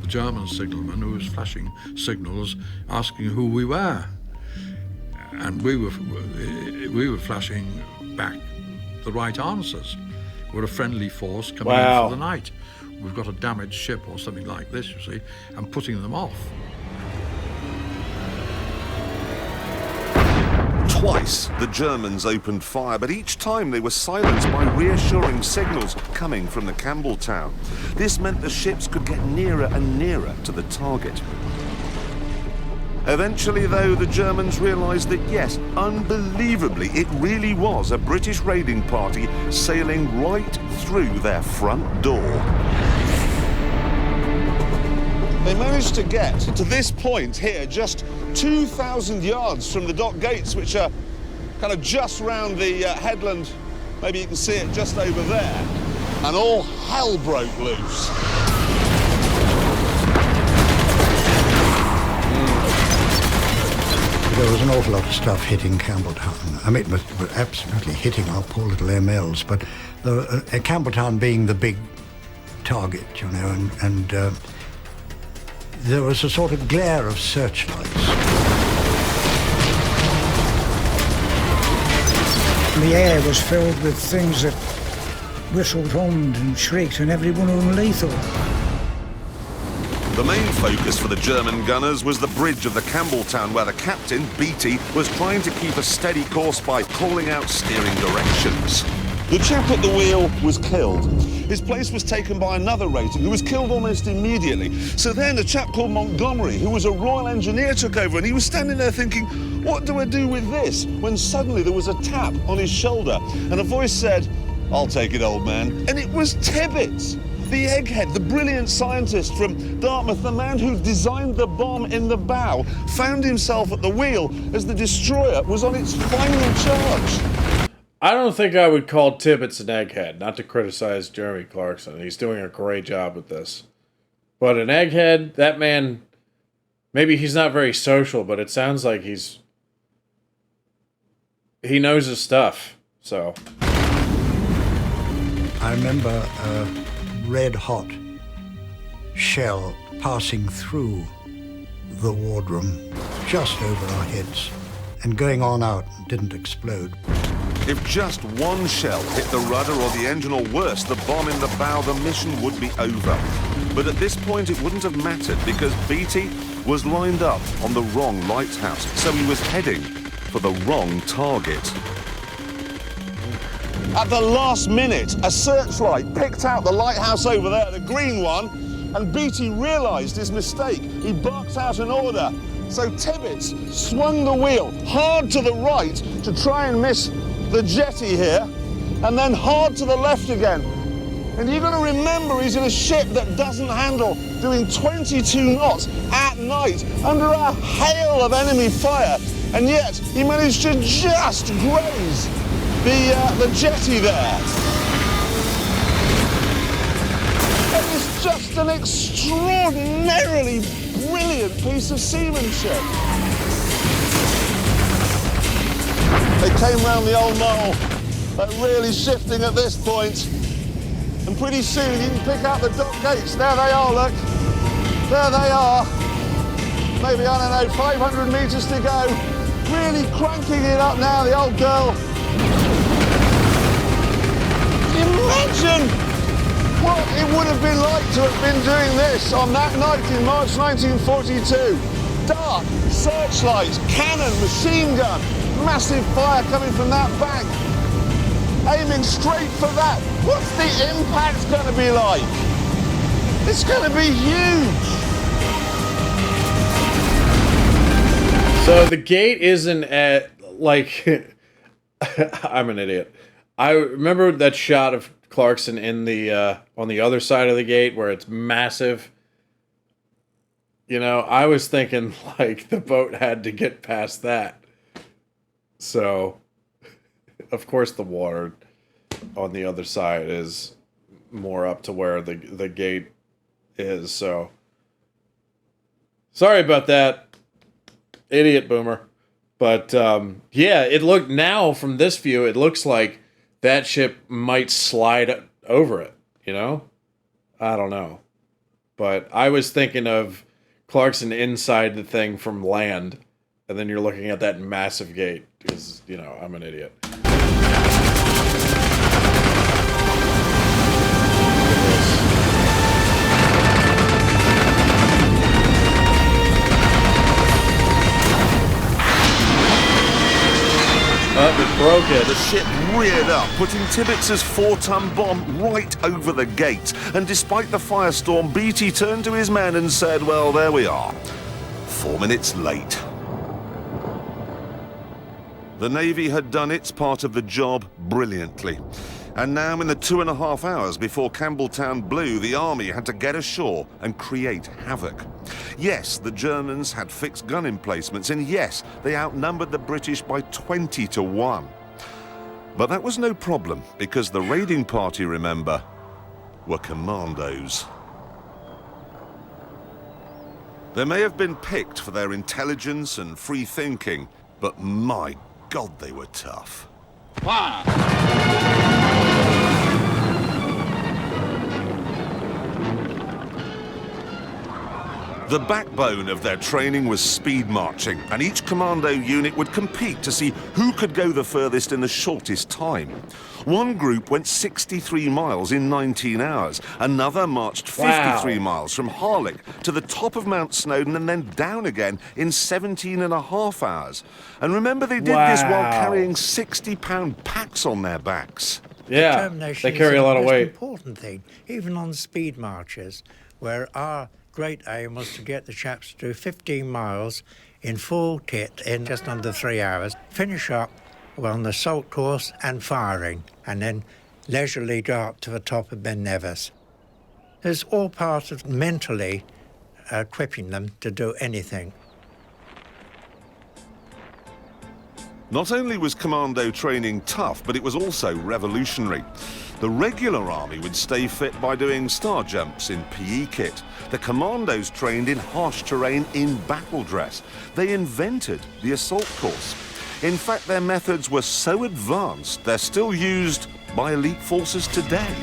German signalman who was flashing signals asking who we were. And we were flashing back the right answers. We're a friendly force coming in for the night. We've got a damaged ship or something like this, you see, and putting them off. Twice the Germans opened fire, but each time they were silenced by reassuring signals coming from the Campbelltown. This meant the ships could get nearer and nearer to the target. Eventually, though, the Germans realised that, yes, unbelievably, it really was a British raiding party sailing right through their front door. They managed to get to this point here, just 2,000 yards from the dock gates, which are kind of just round the headland. Maybe you can see it just over there. And all hell broke loose. There was an awful lot of stuff hitting Campbelltown. I mean, it was absolutely hitting our poor little MLs, but Campbelltown being the big target, you know, and there was a sort of glare of searchlights. The air was filled with things that whistled, hummed and shrieked, and every one of them lethal. The main focus for the German gunners was the bridge of the Campbelltown, where the captain, Beatty, was trying to keep a steady course by calling out steering directions. The chap at the wheel was killed. His place was taken by another rating who was killed almost immediately. So then a chap called Montgomery, who was a Royal Engineer, took over, and he was standing there thinking, what do I do with this? When suddenly there was a tap on his shoulder and a voice said, I'll take it, old man. And it was Tibbets, the egghead, the brilliant scientist from Dartmouth, the man who designed the bomb in the bow, found himself at the wheel as the destroyer was on its final charge. I don't think I would call Tibbets an egghead, not to criticize Jeremy Clarkson. He's doing a great job with this. But an egghead, that man, maybe he's not very social, but it sounds like he knows his stuff, so. I remember a red-hot shell passing through the wardroom just over our heads and going on out and didn't explode. If just one shell hit the rudder or the engine, or worse, the bomb in the bow, the mission would be over. But at this point, it wouldn't have mattered because Beatty was lined up on the wrong lighthouse, so he was heading for the wrong target. At the last minute, a searchlight picked out the lighthouse over there, the green one, and Beatty realised his mistake. He barked out an order, So Tibbets swung the wheel hard to the right to try and miss the jetty here, and then hard to the left again. And you've got to remember, he's in a ship that doesn't handle, doing 22 knots at night under a hail of enemy fire, and yet he managed to just graze the jetty there. And it's just an extraordinarily brilliant piece of seamanship. They came round the old mole, they're really shifting at this point. And pretty soon you can pick out the dock gates. There they are, look. There they are. Maybe, I don't know, 500 metres to go. Really cranking it up now, the old girl. Imagine what it would have been like to have been doing this on that night in March 1942. Dark, searchlights, cannon, machine gun, massive fire coming from that bank. Aiming straight for that. What's the impact going to be like? It's going to be huge. So the gate isn't at, like, I'm an idiot. I remember that shot of Clarkson in the on the other side of the gate where it's massive. You know, I was thinking like the boat had to get past that. So, of course, the water on the other side is more up to where the gate is. So, sorry about that, idiot boomer. But yeah, it looked now from this view, it looks like that ship might slide over it. You know, I don't know, but I was thinking of Clarkson inside the thing from land, and then you're looking at that massive gate. Because, you know, I'm an idiot. It broke it. The ship reared up, putting Tibbets's 4-ton bomb right over the gate. And despite the firestorm, Beatty turned to his men and said, well, there we are. 4 minutes late. The Navy had done its part of the job brilliantly. And now, in the 2.5 hours before Campbelltown blew, the Army had to get ashore and create havoc. Yes, the Germans had fixed gun emplacements, and yes, they outnumbered the British by 20 to 1. But that was no problem, because the raiding party, remember, were commandos. They may have been picked for their intelligence and free thinking, but my God, they were tough. Fire! The backbone of their training was speed marching, and each commando unit would compete to see who could go the furthest in the shortest time. One group went 63 miles in 19 hours. Another marched 53 miles from Harlech to the top of Mount Snowdon and then down again in 17.5 hours. And remember, they did this while carrying 60-pound packs on their backs. Yeah, they carry a lot of weight. It's the most important thing, even on speed marches, where our great aim was to get the chaps to do 15 miles in full kit in just under 3 hours, finish up on the assault course and firing, and then leisurely go up to the top of Ben Nevis. It's all part of mentally equipping them to do anything. Not only was commando training tough, but it was also revolutionary. The regular army would stay fit by doing star jumps in PE kit. The commandos trained in harsh terrain in battle dress. They invented the assault course. In fact, their methods were so advanced, they're still used by elite forces today.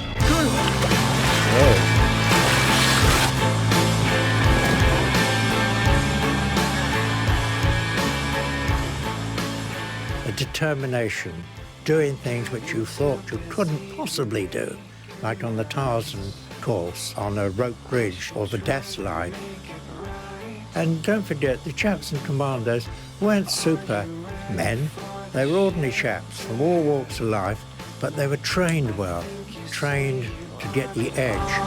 A determination, doing things which you thought you couldn't possibly do, like on the Tarzan course, on a rope bridge or the death line. And don't forget, the chaps and commandos weren't super men. They were ordinary chaps from all walks of life, but they were trained well, trained to get the edge.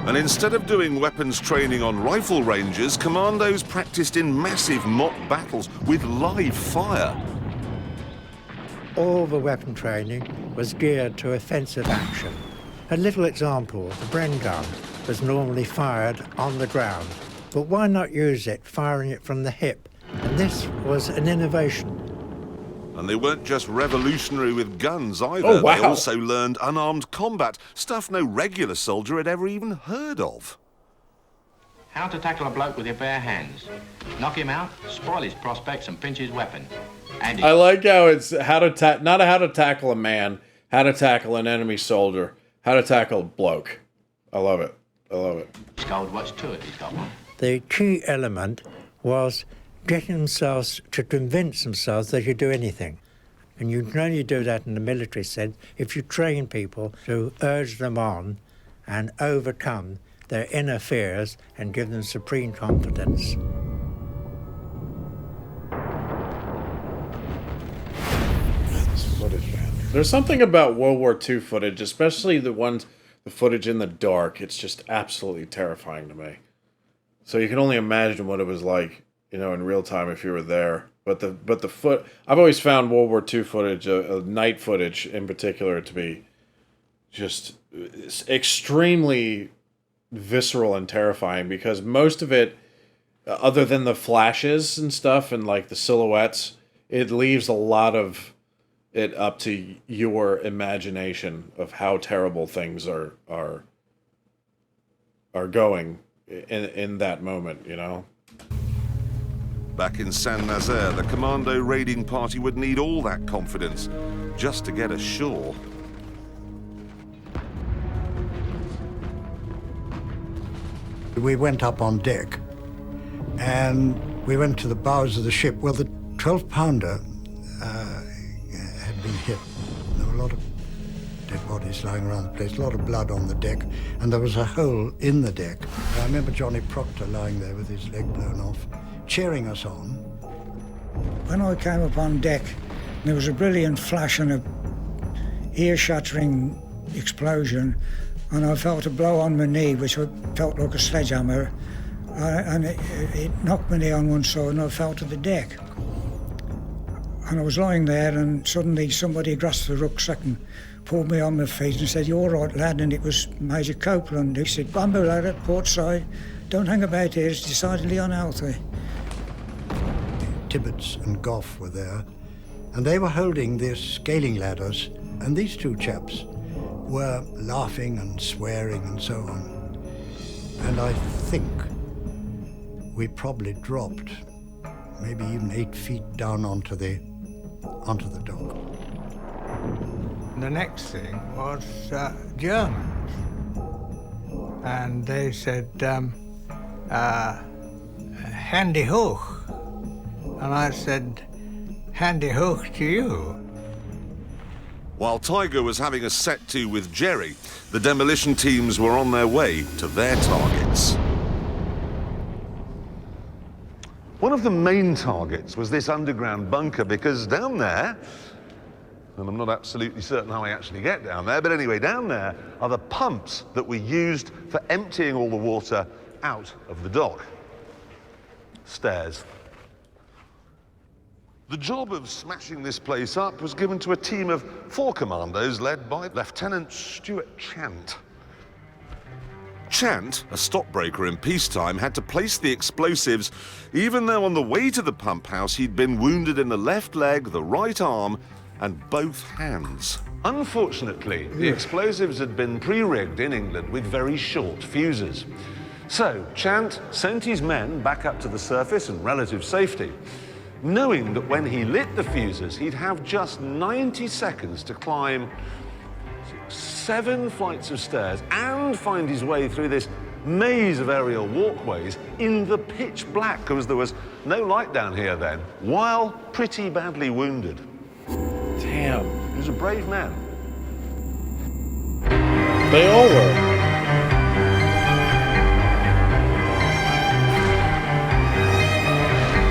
And instead of doing weapons training on rifle ranges, commandos practiced in massive mock battles with live fire. All the weapon training was geared to offensive action. A little example, the Bren gun was normally fired on the ground, but why not use it, firing it from the hip? And this was an innovation. And they weren't just revolutionary with guns either. Oh, wow. They also learned unarmed combat, stuff no regular soldier had ever even heard of. How to tackle a bloke with your bare hands. Knock him out, spoil his prospects, and pinch his weapon. And I like how it's how to not how to tackle a man, how to tackle an enemy soldier, how to tackle a bloke. I love it. I love it. Gold watch to it, he's got one. The key element was getting themselves to convince themselves they could do anything. And you can only do that in the military sense if you train people to urge them on and overcome their inner fears and give them supreme confidence. Footage, man. There's something about World War II footage, especially the footage in the dark. It's just absolutely terrifying to me. So you can only imagine what it was like, you know, in real time if you were there. But I've always found World War II footage, night footage in particular, to be just extremely visceral and terrifying, because most of it, other than the flashes and stuff and like the silhouettes, it leaves a lot of it up to your imagination of how terrible things are going in that moment, you know. Back in Saint-Nazaire, the commando raiding party would need all that confidence just to get ashore. We went up on deck and we went to the bows of the ship. Well, the 12-pounder had been hit. There were a lot of dead bodies lying around the place, a lot of blood on the deck, and there was a hole in the deck. I remember Johnny Proctor lying there with his leg blown off, cheering us on. When I came up on deck, there was a brilliant flash and a ear-shattering explosion, and I felt a blow on my knee, which felt like a sledgehammer, and it knocked my knee on one side, and I fell to the deck. And I was lying there, and suddenly somebody grasped the rucksack and pulled me on my feet and said, "You're all right, lad," and it was Major Copeland. He said, "Bambo, lad, at port side. Don't hang about here, it's decidedly unhealthy." Tibbets and Goff were there, and they were holding these scaling ladders, and these two chaps were laughing and swearing and so on. And I think we probably dropped maybe even 8 feet down onto the dock. The next thing was Germans, and they said, "Handy hoch," and I said, "Handy hoch to you." While Tiger was having a set-to with Jerry, the demolition teams were on their way to their targets. One of the main targets was this underground bunker, because down there, and I'm not absolutely certain how I actually get down there, but anyway, down there are the pumps that were used for emptying all the water out of the dock. Stairs. The job of smashing this place up was given to a team of 4 commandos led by Lieutenant Stuart Chant. Chant, a stockbroker in peacetime, had to place the explosives even though on the way to the pump house he'd been wounded in the left leg, the right arm, and both hands. Unfortunately, the explosives had been pre-rigged in England with very short fuses. So Chant sent his men back up to the surface in relative safety, knowing that when he lit the fuses, he'd have just 90 seconds to climb 7 flights of stairs and find his way through this maze of aerial walkways in the pitch black, because there was no light down here then, while pretty badly wounded. Damn. He was a brave man. They all were.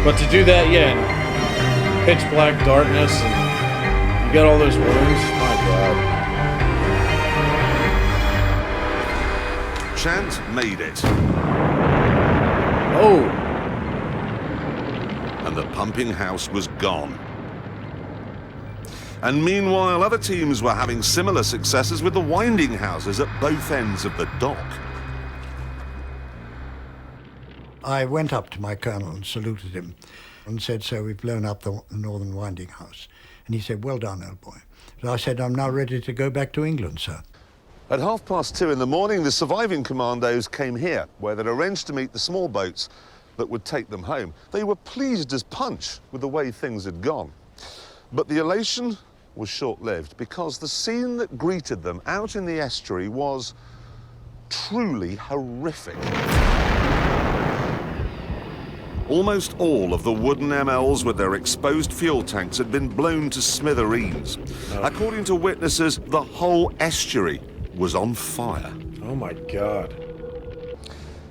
But to do that, yeah, in pitch black darkness, and you got all those wounds, my God. Chant made it. Oh! And the pumping house was gone. And meanwhile, other teams were having similar successes with the winding houses at both ends of the dock. I went up to my colonel and saluted him and said, so we've blown up the northern winding house. And he said, well done, old boy. So I said, I'm now ready to go back to England, sir. At 2:30 in the morning, the surviving commandos came here, where they'd arranged to meet the small boats that would take them home. They were pleased as punch with the way things had gone. But the elation was short-lived, because the scene that greeted them out in the estuary was truly horrific. Almost all of the wooden MLs with their exposed fuel tanks had been blown to smithereens. According to witnesses, the whole estuary was on fire. Oh my God.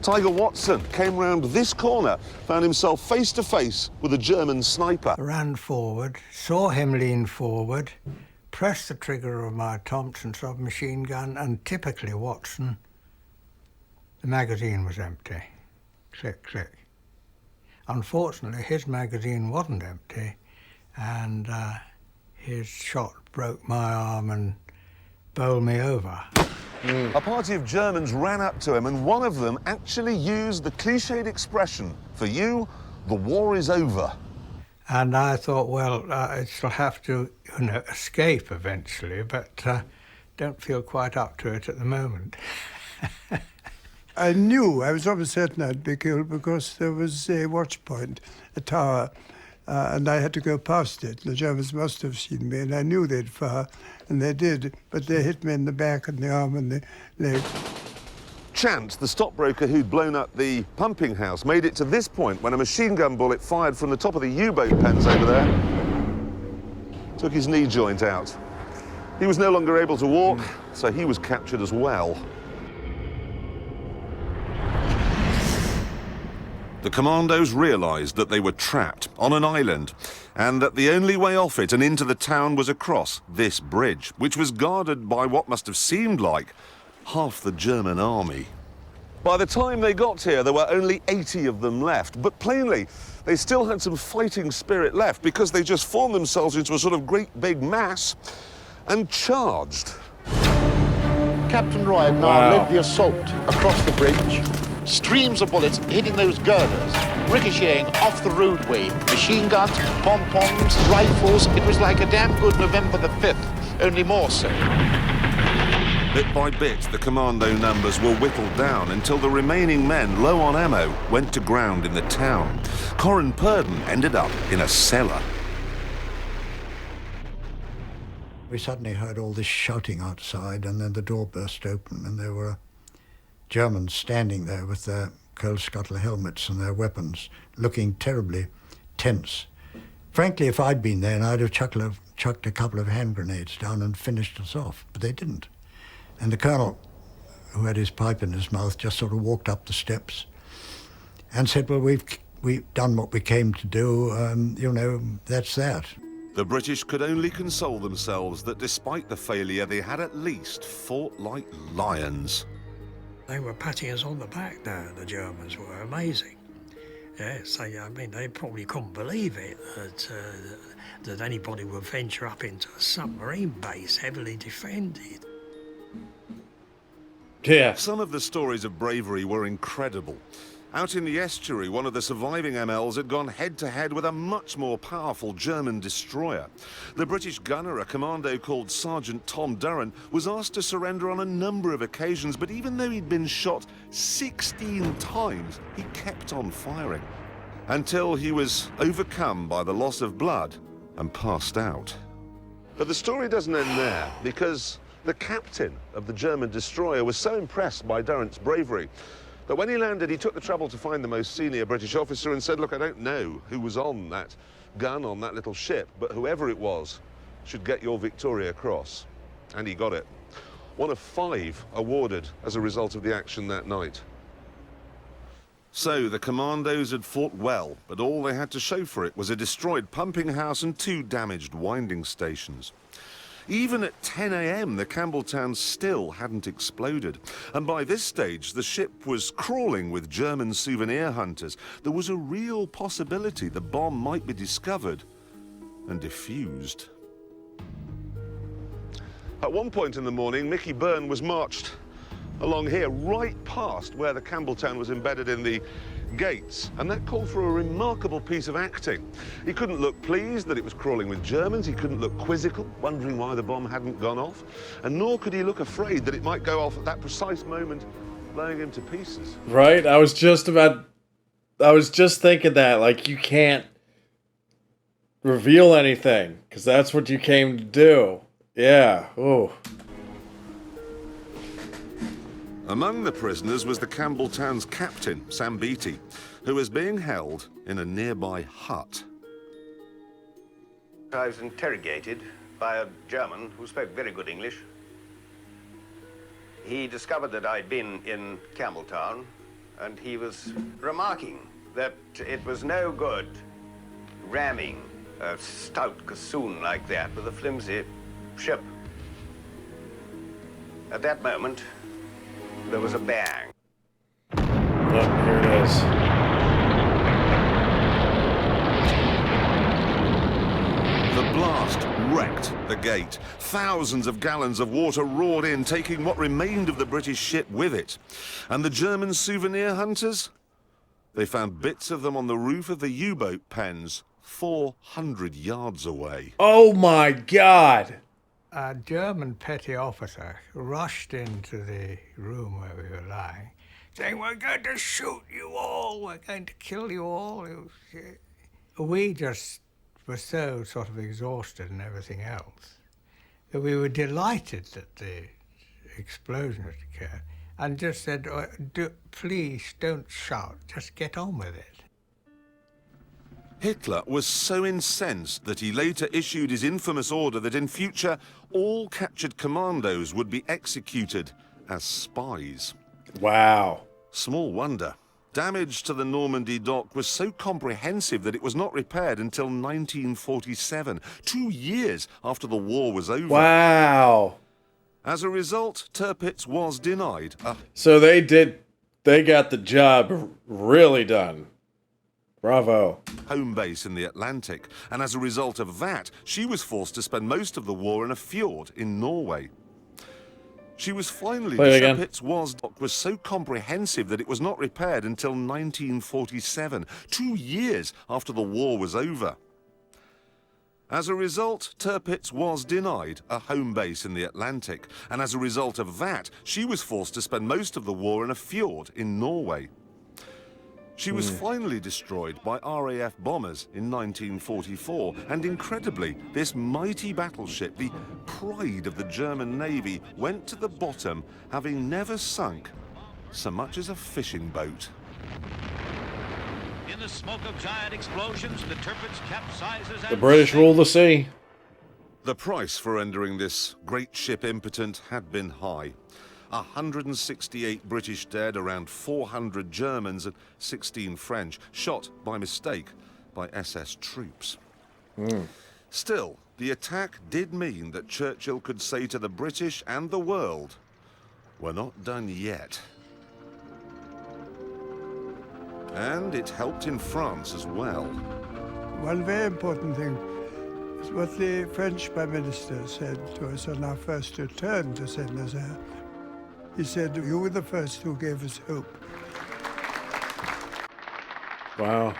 Tiger Watson came round this corner, found himself face to face with a German sniper. I ran forward, saw him lean forward, pressed the trigger of my Thompson submachine gun, and typically Watson, the magazine was empty. Click, click. Unfortunately, his magazine wasn't empty, and his shot broke my arm and bowled me over. A party of Germans ran up to him, and one of them actually used the cliched expression, for you, the war is over. And I thought, well, I shall have to, escape eventually, but don't feel quite up to it at the moment. I knew, I was almost certain I'd be killed because there was a watch point, a tower, and I had to go past it. The Germans must have seen me, and I knew they'd fire, and they did, but they hit me in the back and the arm and the leg. Chant, the stockbroker who'd blown up the pumping house, made it to this point when a machine gun bullet fired from the top of the U-boat pens over there took his knee joint out. He was no longer able to walk, so he was captured as well. The commandos realised that they were trapped on an island and that the only way off it and into the town was across this bridge, which was guarded by what must have seemed like half the German army. By the time they got here, there were only 80 of them left, but plainly, they still had some fighting spirit left because they just formed themselves into a sort of great big mass and charged. Captain Roy had now led the assault across the bridge. Streams of bullets hitting those girders, ricocheting off the roadway. Machine guns, pom-poms, rifles. It was like a damn good November the 5th, only more so. Bit by bit, the commando numbers were whittled down until the remaining men, low on ammo, went to ground in the town. Corin Purdon ended up in a cellar. We suddenly heard all this shouting outside, and then the door burst open, and there were Germans standing there with their coal scuttle helmets and their weapons, looking terribly tense. Frankly, if I'd been there, I'd have chucked a couple of hand grenades down and finished us off, but they didn't. And the colonel, who had his pipe in his mouth, just sort of walked up the steps and said, well, we've done what we came to do, that's that. The British could only console themselves that despite the failure, they had at least fought like lions. They were patting us on the back there, the Germans were. Amazing. Yes, they probably couldn't believe it, that anybody would venture up into a submarine base heavily defended. Yeah. Some of the stories of bravery were incredible. Out in the estuary, one of the surviving MLs had gone head-to-head with a much more powerful German destroyer. The British gunner, a commando called Sergeant Tom Durran, was asked to surrender on a number of occasions, but even though he'd been shot 16 times, he kept on firing until he was overcome by the loss of blood and passed out. But the story doesn't end there, because the captain of the German destroyer was so impressed by Durrant's bravery that when he landed, he took the trouble to find the most senior British officer and said, look, I don't know who was on that gun on that little ship, but whoever it was should get your Victoria Cross. And he got it. One of 5 awarded as a result of the action that night. So the commandos had fought well, but all they had to show for it was a destroyed pumping house and 2 damaged winding stations. Even at 10 a.m, the Campbelltown still hadn't exploded. And by this stage, the ship was crawling with German souvenir hunters. There was a real possibility the bomb might be discovered and defused. At one point in the morning, Mickey Byrne was marched along here, right past where the Campbelltown was embedded in the gates, and that called for a remarkable piece of acting. He couldn't look pleased that it was crawling with Germans, he couldn't look quizzical, wondering why the bomb hadn't gone off, and nor could he look afraid that it might go off at that precise moment, blowing him to pieces. Right? I was just thinking that, like, you can't reveal anything, because that's what you came to do. Yeah, ooh. Among the prisoners was the Campbelltown's captain, Sam Beattie, who was being held in a nearby hut. I was interrogated by a German who spoke very good English. He discovered that I'd been in Campbelltown, and he was remarking that it was no good ramming a stout cassoon like that with a flimsy ship. At that moment, there was a bang. Yep, here it is. The blast wrecked the gate. Thousands of gallons of water roared in, taking what remained of the British ship with it. And the German souvenir hunters? They found bits of them on the roof of the U-boat pens 400 yards away. Oh my God! A German petty officer rushed into the room where we were lying, saying, "We're going to shoot you all, we're going to kill you all." We just were so sort of exhausted and everything else that we were delighted that the explosion had occurred, and just said, "Please don't shout, just get on with it." Hitler was so incensed that he later issued his infamous order that in future all captured commandos would be executed as spies. Wow. Small wonder. Damage to the Normandy dock was so comprehensive that it was not repaired until 1947, 2 years after the war was over. Wow. As a result, Tirpitz was denied a... So they got the job really done. Bravo. ...home base in the Atlantic, and as a result of that, she was forced to spend most of the war in a fjord in Norway. She was finally... Tirpitz was so comprehensive that it was not repaired until 1947, 2 years after the war was over. As a result, Tirpitz was denied a home base in the Atlantic, and as a result of that, she was forced to spend most of the war in a fjord in Norway. She was finally destroyed by RAF bombers in 1944, and incredibly, this mighty battleship, the pride of the German Navy, went to the bottom, having never sunk so much as a fishing boat. In the smoke of giant explosions, the Tirpitz capsizes and... The British rule the sea. The price for rendering this great ship impotent had been high. 168 British dead, around 400 Germans and 16 French, shot by mistake by SS troops. Still, the attack did mean that Churchill could say to the British and the world, "We're not done yet." And it helped in France as well. One very important thing is what the French Prime Minister said to us on our first return to Saint Nazaire. He said, "You were the first who gave us hope." Wow.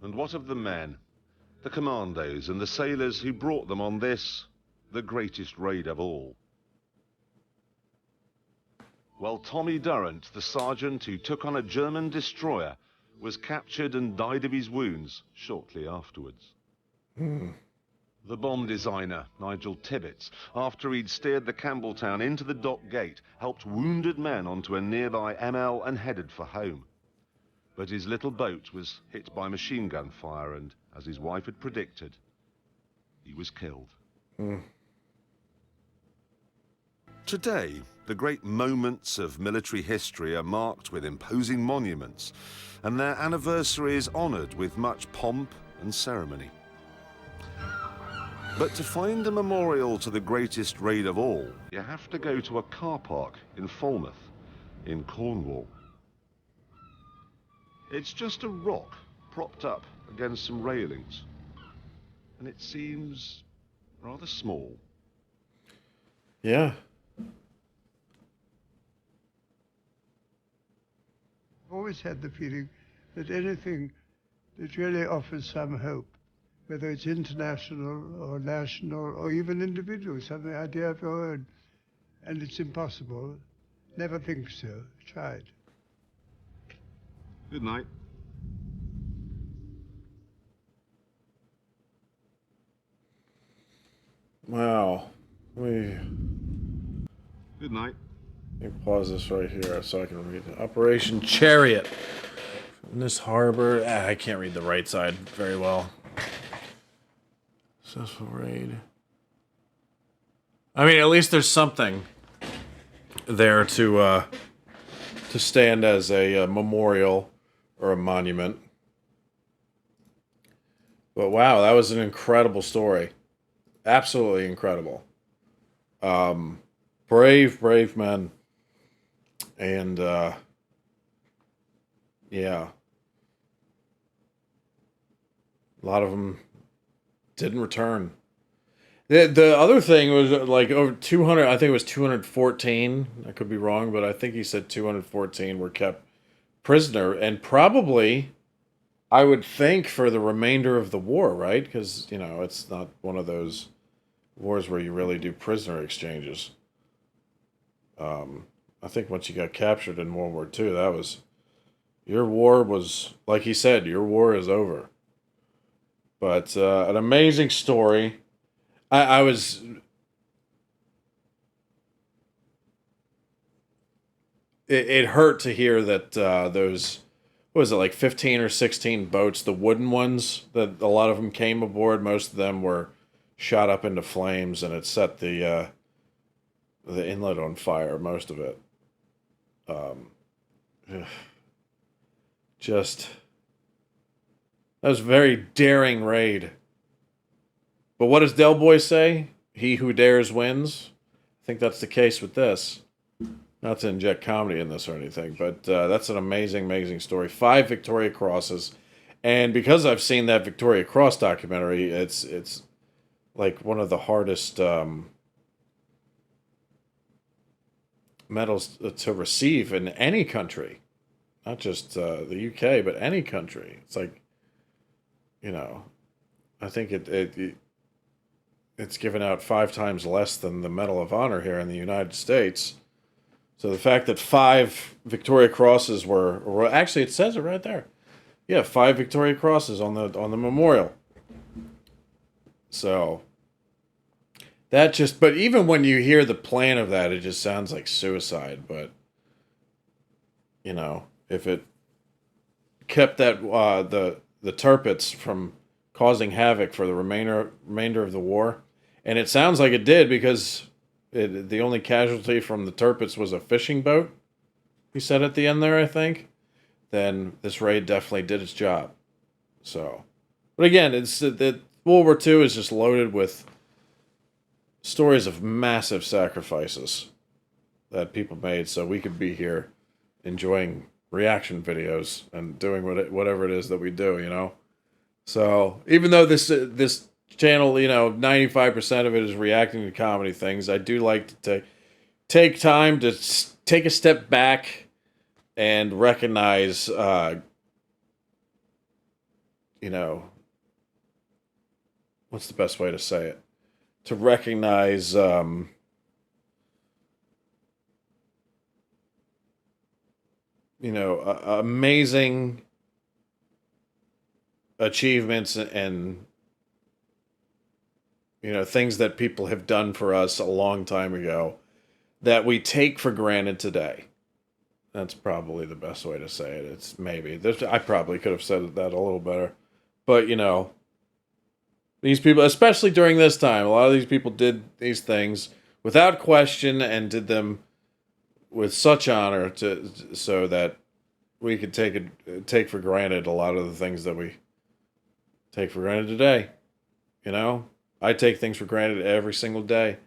And what of the men, the commandos and the sailors who brought them on this, the greatest raid of all? Well, Tommy Durrant, the sergeant who took on a German destroyer, was captured and died of his wounds shortly afterwards. The bomb designer, Nigel Tibbets, after he'd steered the Campbelltown into the dock gate, helped wounded men onto a nearby ML and headed for home. But his little boat was hit by machine gun fire and, as his wife had predicted, he was killed. Today, the great moments of military history are marked with imposing monuments, and their anniversary is honoured with much pomp and ceremony. But to find a memorial to the greatest raid of all, you have to go to a car park in Falmouth, in Cornwall. It's just a rock propped up against some railings, and it seems rather small. Yeah. I've always had the feeling that anything that really offers some hope, whether it's international or national or even individual, some idea of your own, and it's impossible, never think so. Try it. Good night. Wow. Good night. Let me pause this right here so I can read it. Operation Chariot. In this harbor. I can't read the right side very well. Successful raid. I mean, at least there's something there to stand as a memorial or a monument. But wow, that was an incredible story. Absolutely incredible. Brave men. And, yeah. A lot of them didn't return. The other thing was like over 200, I think it was 214. I could be wrong, but I think he said 214 were kept prisoner. And probably, I would think, for the remainder of the war, right? Because, you know, it's not one of those wars where you really do prisoner exchanges. I think once you got captured in World War II, that was... Your war was, like he said, your war is over. But an amazing story. I was... It hurt to hear that those... What was it, like 15 or 16 boats, the wooden ones, that a lot of them came aboard, most of them were shot up into flames, and it set the inlet on fire, most of it. Just... That was a very daring raid. But what does Del Boy say? He who dares wins. I think that's the case with this. Not to inject comedy in this or anything, but that's an amazing, amazing story. 5 Victoria Crosses. And because I've seen that Victoria Cross documentary, it's like one of the hardest medals to receive in any country. Not just the UK, but any country. It's like, you know, I think it's given out 5 times less than the Medal of Honor here in the United States. So the fact that 5 Victoria Crosses were actually, it says it right there. Yeah, 5 Victoria Crosses on the memorial. So that just, but even when you hear the plan of that, it just sounds like suicide. But you know, if it kept that the Tirpitz from causing havoc for the remainder of the war, and it sounds like it did, because the only casualty from the Tirpitz was a fishing boat, he said at the end there, I think, then this raid definitely did its job. So, but again, it's that World War II is just loaded with stories of massive sacrifices that people made so we could be here enjoying reaction videos and doing whatever it is that we do, you know? So, even though this channel, you know, 95% of it is reacting to comedy things, I do like to take time to take a step back and recognize, you know, what's the best way to say it? To recognize, you know, amazing achievements and You know, things that people have done for us a long time ago that we take for granted today. That's probably the best way to say it. It's maybe. I probably could have said that a little better. But, you know, these people, especially during this time, a lot of these people did these things without question and did them with such honor so that we could take for granted a lot of the things that we take for granted today. You know, I take things for granted every single day,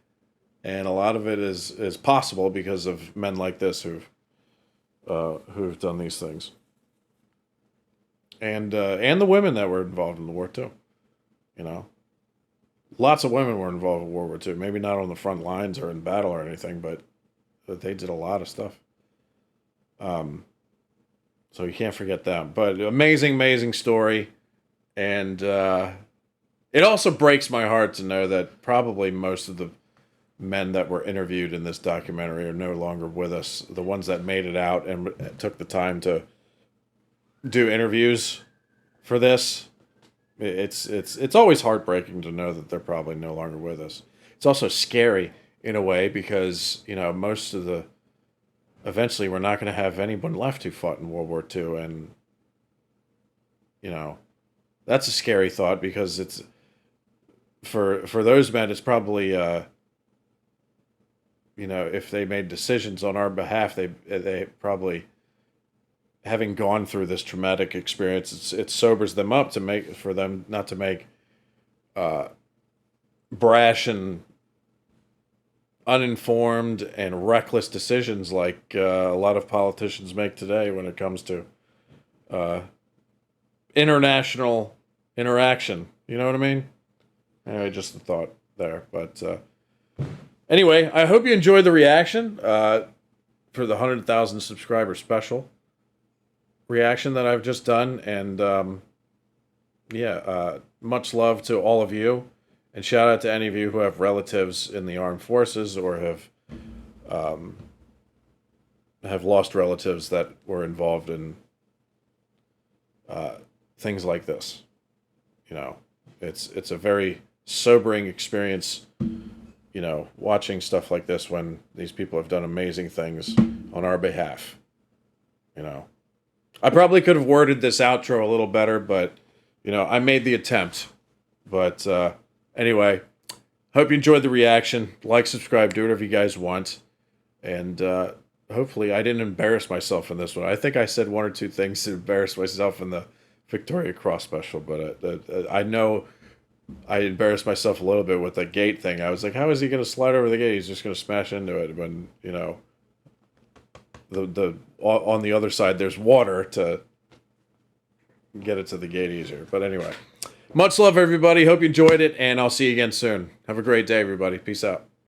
and a lot of it is possible because of men like this who've done these things, and the women that were involved in the war too. You know, lots of women were involved in World War II. Maybe not on the front lines or in battle or anything, but they did a lot of stuff. So you can't forget them. But amazing story. And it also breaks my heart to know that probably most of the men that were interviewed in this documentary are no longer with us. The ones that made it out and took the time to do interviews for this. It's always heartbreaking to know that they're probably no longer with us. It's also scary in a way because, you know, eventually we're not going to have anyone left who fought in World War II. And, you know, that's a scary thought because it's, for those men, it's probably, you know, if they made decisions on our behalf, they probably, having gone through this traumatic experience, it sobers them up for them not to make brash and uninformed and reckless decisions like a lot of politicians make today when it comes to international interaction. You know what I mean? Anyway, just a thought there. But anyway, I hope you enjoyed the reaction for the 100,000 subscriber special reaction that I've just done. And much love to all of you. And shout out to any of you who have relatives in the armed forces or have lost relatives that were involved in things like this. You know, it's a very sobering experience, you know, watching stuff like this when these people have done amazing things on our behalf. You know, I probably could have worded this outro a little better, but, you know, I made the attempt. But anyway, hope you enjoyed the reaction. Like, subscribe, do whatever you guys want. And hopefully I didn't embarrass myself in this one. I think I said one or two things to embarrass myself in the Victoria Cross special, but I know I embarrassed myself a little bit with the gate thing. I was like, how is he going to slide over the gate? He's just going to smash into it. When, you know, on the other side, there's water to get it to the gate easier. But anyway, much love, everybody. Hope you enjoyed it, and I'll see you again soon. Have a great day, everybody. Peace out.